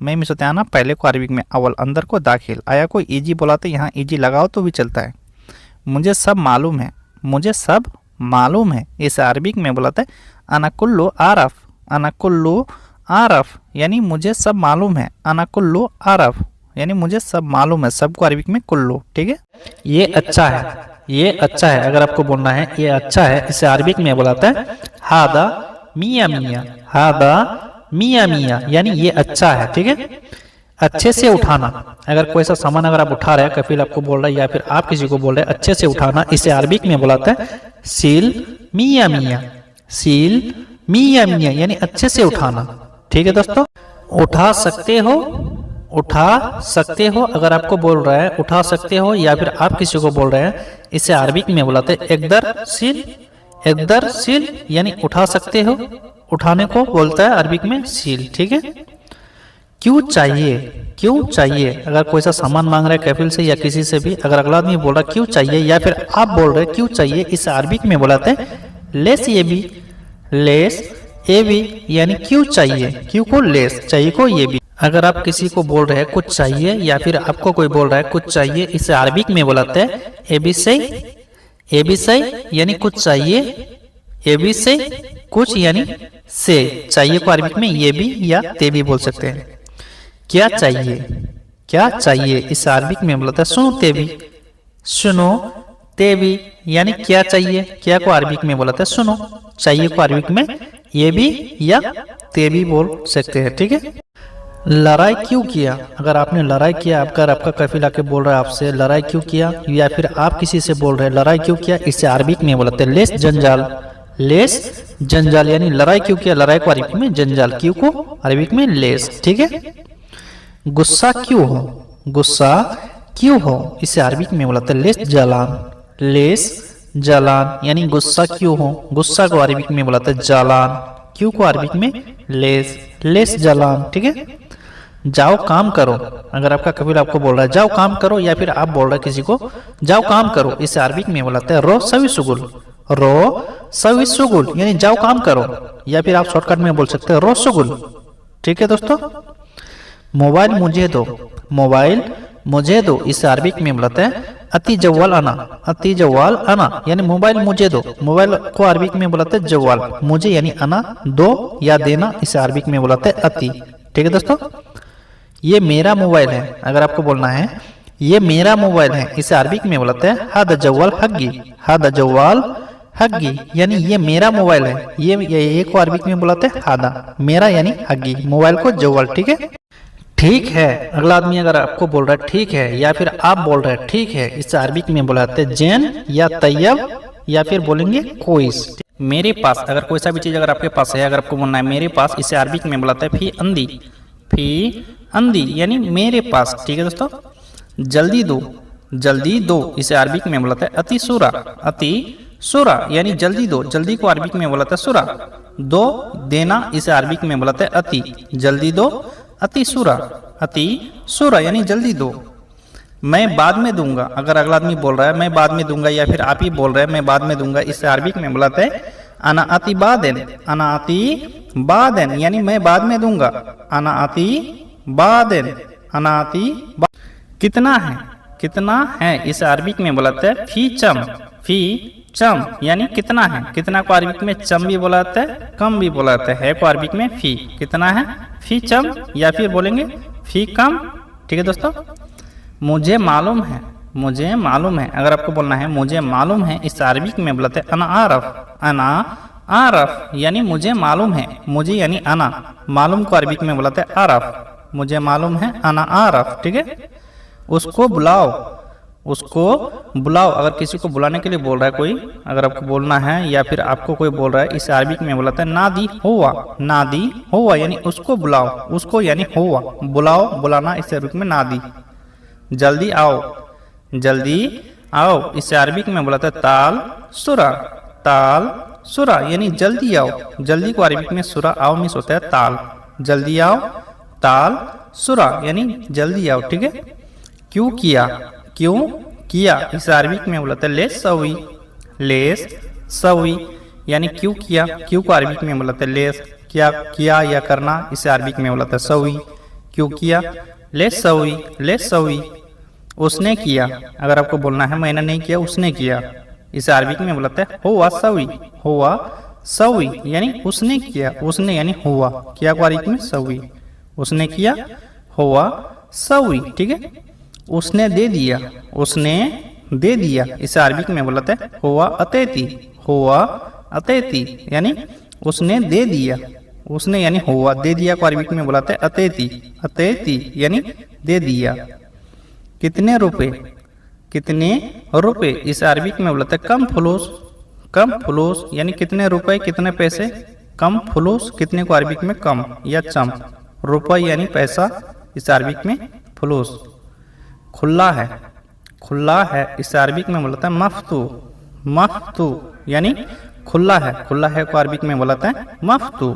मैं मिस होता है ना पहले को अरबिक में अव्वल, अंदर को दाखिल, आया को ईजी बुलाते। यहाँ ईजी लगाओ तो भी चलता है। मुझे सब मालूम है, मुझे सब मालूम है, इस अरबिक में बुलाते हैं अनाकुल्लु आरफ। अनाकुल्लु आरफ यानी मुझे सब मालूम है, अनाकुल्लु आरफ यानी मुझे सब मालूम है, सबको अरबिक में कुल्लू। ठीक है। ये अच्छा है, ये अच्छा है, अगर आपको बोलना है ये अच्छा है, इसे अरबिक में बुलाता है हादा मिया मिया। हादा मिया मिया यानी ये अच्छा है। ठीक है। अच्छे से उठाना, अगर कोई सा सामान अगर आप उठा रहे हैं, कफिल आपको बोल रहा है या फिर आप किसी को बोल रहे हैं अच्छे से उठाना, इसे अरबिक में बुलाता है सील मिया मिया। सील मिया मिया यानी अच्छे से उठाना। ठीक है दोस्तों। उठा सकते हो, उठा सकते हो, अगर आपको बोल रहा है उठा सकते हो या फिर आप किसी को बोल रहे हैं, इसे अरबिक में बुलाते हैं एकदर सील। एकदर सील यानी उठा सकते हो, उठाने को बोलता है अरबिक में सील। ठीक है। क्यों चाहिए, क्यों चाहिए, अगर कोई सा सामान मांग रहा है कफिल से या किसी से भी, अगर अगला आदमी बोल रहा है क्यों चाहिए या फिर आप बोल रहे हैं क्यों चाहिए, इसे अरबिक में बुलाते हैं लेस ये भी। लेस ये भी यानी क्यों चाहिए, क्यों को लेस, चाहिए को ये भी। अगर आप किसी को बोल रहे हैं कुछ चाहिए या फिर आपको कोई बोल रहा है कुछ चाहिए, इसे अरबिक में बुलाते हैं ए बी से। ए बी से यानी कुछ चाहिए, ए बी से कुछ यानी से, चाहिए को अरबिक में ये भी या ते भी बोल सकते हैं। क्या चाहिए, क्या चाहिए, इसे अरबिक में बोलता है सुनो ते भी। सुनो ते भी यानी क्या चाहिए, क्या को अरबिक में बोलता है सुनो, चाहिए को अरबिक में ये भी या ते भी बोल सकते हैं। ठीक है। लड़ाई क्यों किया, अगर आपने लड़ाई किया, अगर आपका कफिल आके बोल रहा है आपसे लड़ाई क्यों किया, या फिर आप किसी से बोल रहे हैं लड़ाई क्यों किया, इसे अरबिक में बोलते हैं लेस जंजाल। लेस जंजाल यानी लड़ाई क्यों किया, लड़ाई को अरबिक में जंजाल, क्यों को अरबिक में लेस। ठीक है। गुस्सा क्यों हो, गुस्सा क्यों हो, इसे अरबिक में बोलते हैं लेस जालान। लेस जालान यानी गुस्सा क्यों हो, गुस्सा को अरबिक में बोलते हैं जालान, क्यों को अरबिक में लेस, लेस जालान। ठीक है। जाओ काम करो, अगर आपका कफिल आपको बोल रहा है जाओ काम करो या फिर आप बोल रहे हैं किसी को जाओ काम करो, इसे अरबिक में बुलाते हैं रो सवी सुगुल। रो सवी सुगुल यानी जाओ काम करो, या फिर आप शॉर्टकट में बोल सकते हैं रो सुगुल। ठीक है दोस्तों। मोबाइल मुझे दो, मोबाइल मुझे दो, इसे अरबिक में बुलाते हैं अति जवाल आना, अति जवाल आना यानी मोबाइल मुझे दो। मोबाइल को अरबिक में बुलाते हैं जवाल, मुझे यानी आना, दो या देना इसे अरबिक में बुलाते हैं अति। ठीक है दोस्तों, ये मेरा मोबाइल है, अगर आपको बोलना है ये मेरा मोबाइल है, इसे अरबिक में बुलाते हैं हादा जवाल हग्गी, हादा जवाल हग्गी यानी ये मेरा मोबाइल है। ये को अरबिक में बुलाते हैं हादा, मेरा यानी हग्गी, मोबाइल को जवाल। ठीक है, ठीक है अगला आदमी अगर आपको बोल रहा है ठीक है या फिर आप बोल रहे हैं ठीक है, इसे अरबिक में बुलाते हैं जैन या तैयब या फिर बोलेंगे कोइस। मेरे पास, अगर कोई सा भी चीज अगर आपके पास है, अगर आपको बोलना है मेरे पास, इसे अरबिक में बुलाते हैं फी अंदी, फी अंदी यानी मेरे पास। ठीक है दोस्तों, जल्दी दो, जल्दी दो इसे अरबिक में बुलाते हैं अति सुरा, अति सुरा यानी जल्दी दो, जल्दी को अरबिक में बुलाते हैं सुरा। दो देना इसे अरबिक में बुलाते हैं अति, जल्दी दो अति सुरा, अति सुरा यानी जल्दी दो। मैं बाद में दूंगा, अगर अगला आदमी बोल रहा है मैं बाद में दूंगा या फिर आप ही बोल रहे हैं मैं बाद में दूंगा, इसे अरबिक में बुलाते हैं अना अति बादेन, अना अति बादेन यानी मैं बाद में दूंगा, अना अति बादेन, अना अति। कितना है, कितना है इसे अरबिक में बुलाते हैं फी चम, फी चम यानी कितना है। कितना को अरबिक में चम भी बुलाते हैं, कम भी बुलाते हैं, को अरबिक में फी। कितना है फी चम या फिर बोलेंगे फी कम। ठीक है दोस्तों, मुझे मालूम है, मुझे मालूम है, अगर आपको बोलना है मुझे मालूम है, इस अरबिक में बुलाते हैं अना आरफ, अना आरफ यानी मुझे मालूम है, मुझे यानी अना, मालूम को अरबिक में बुलाते हैं आरफ, मुझे मालूम है अना आरफ। ठीक है, उसको बुलाओ, उसको बुलाओ, अगर किसी को बुलाने के लिए बोल रहा है कोई, अगर आपको बोलना है या फिर आपको कोई बोल रहा है, इसे अरबिक में बुलाते हैं नादी हुआ, नादी हुआ यानी उसको बुलाओ, उसको यानी हुआ, बुलाओ बुलाना इसे अरबिक में नादी। जल्दी आओ, जल्दी आओ इसे अरबिक में बुलाते हैं ताल सुरा, ताल सुरा यानी जल्दी आओ, जल्दी को अरबिक में सुरा आओ मिस होता है ताल, जल्दी आओ ताल सुरा यानी जल्दी आओ। ठीक है, क्यों किया, क्यों किया इसे अरबिक में बुलाते हैं लेस सवी, लेस सवी यानी क्यों किया, क्यों को अरबिक में बुलाते हैं लेस, क्या किया या करना इसे अरबिक में बुलाते हैं सवी, क्यों किया लेस सवी, लेस सवी। उसने किया, अगर आपको बोलना है मैंने नहीं किया उसने किया, इसे अरबिक में बुलाते हैं हुआ सवी, हुआ सवी यानी उसने किया, उसने यानी हुआ, किया को अरबिक में सवी, उसने किया हुआ सवी। ठीक है, उसने दे दिया, उसने दे दिया इसे अरबिक में बुलाते हैं हुआ अतेती, हुआ अतेती यानी उसने दे दिया, उसने यानी हुआ, दे दिया को अरबिक में बुलाते हैं अतेती, अतेती यानी दे दिया। कितने रुपए, कितने रुपए इसे अरबिक में बुलाते हैं कम फुलूस, कम फुलूस यानी कितने रुपए कितने पैसे, कम फुलूस कितने को अरबिक में कम या चम, रुपए यानी पैसा इसे अरबिक में फुलूस। खुला है, खुला है इसे अरबिक में बुलाते हैं मफ्तू, मफ्तू यानी खुला है, खुला है को अरबिक में बुलाते हैं मफ्तू।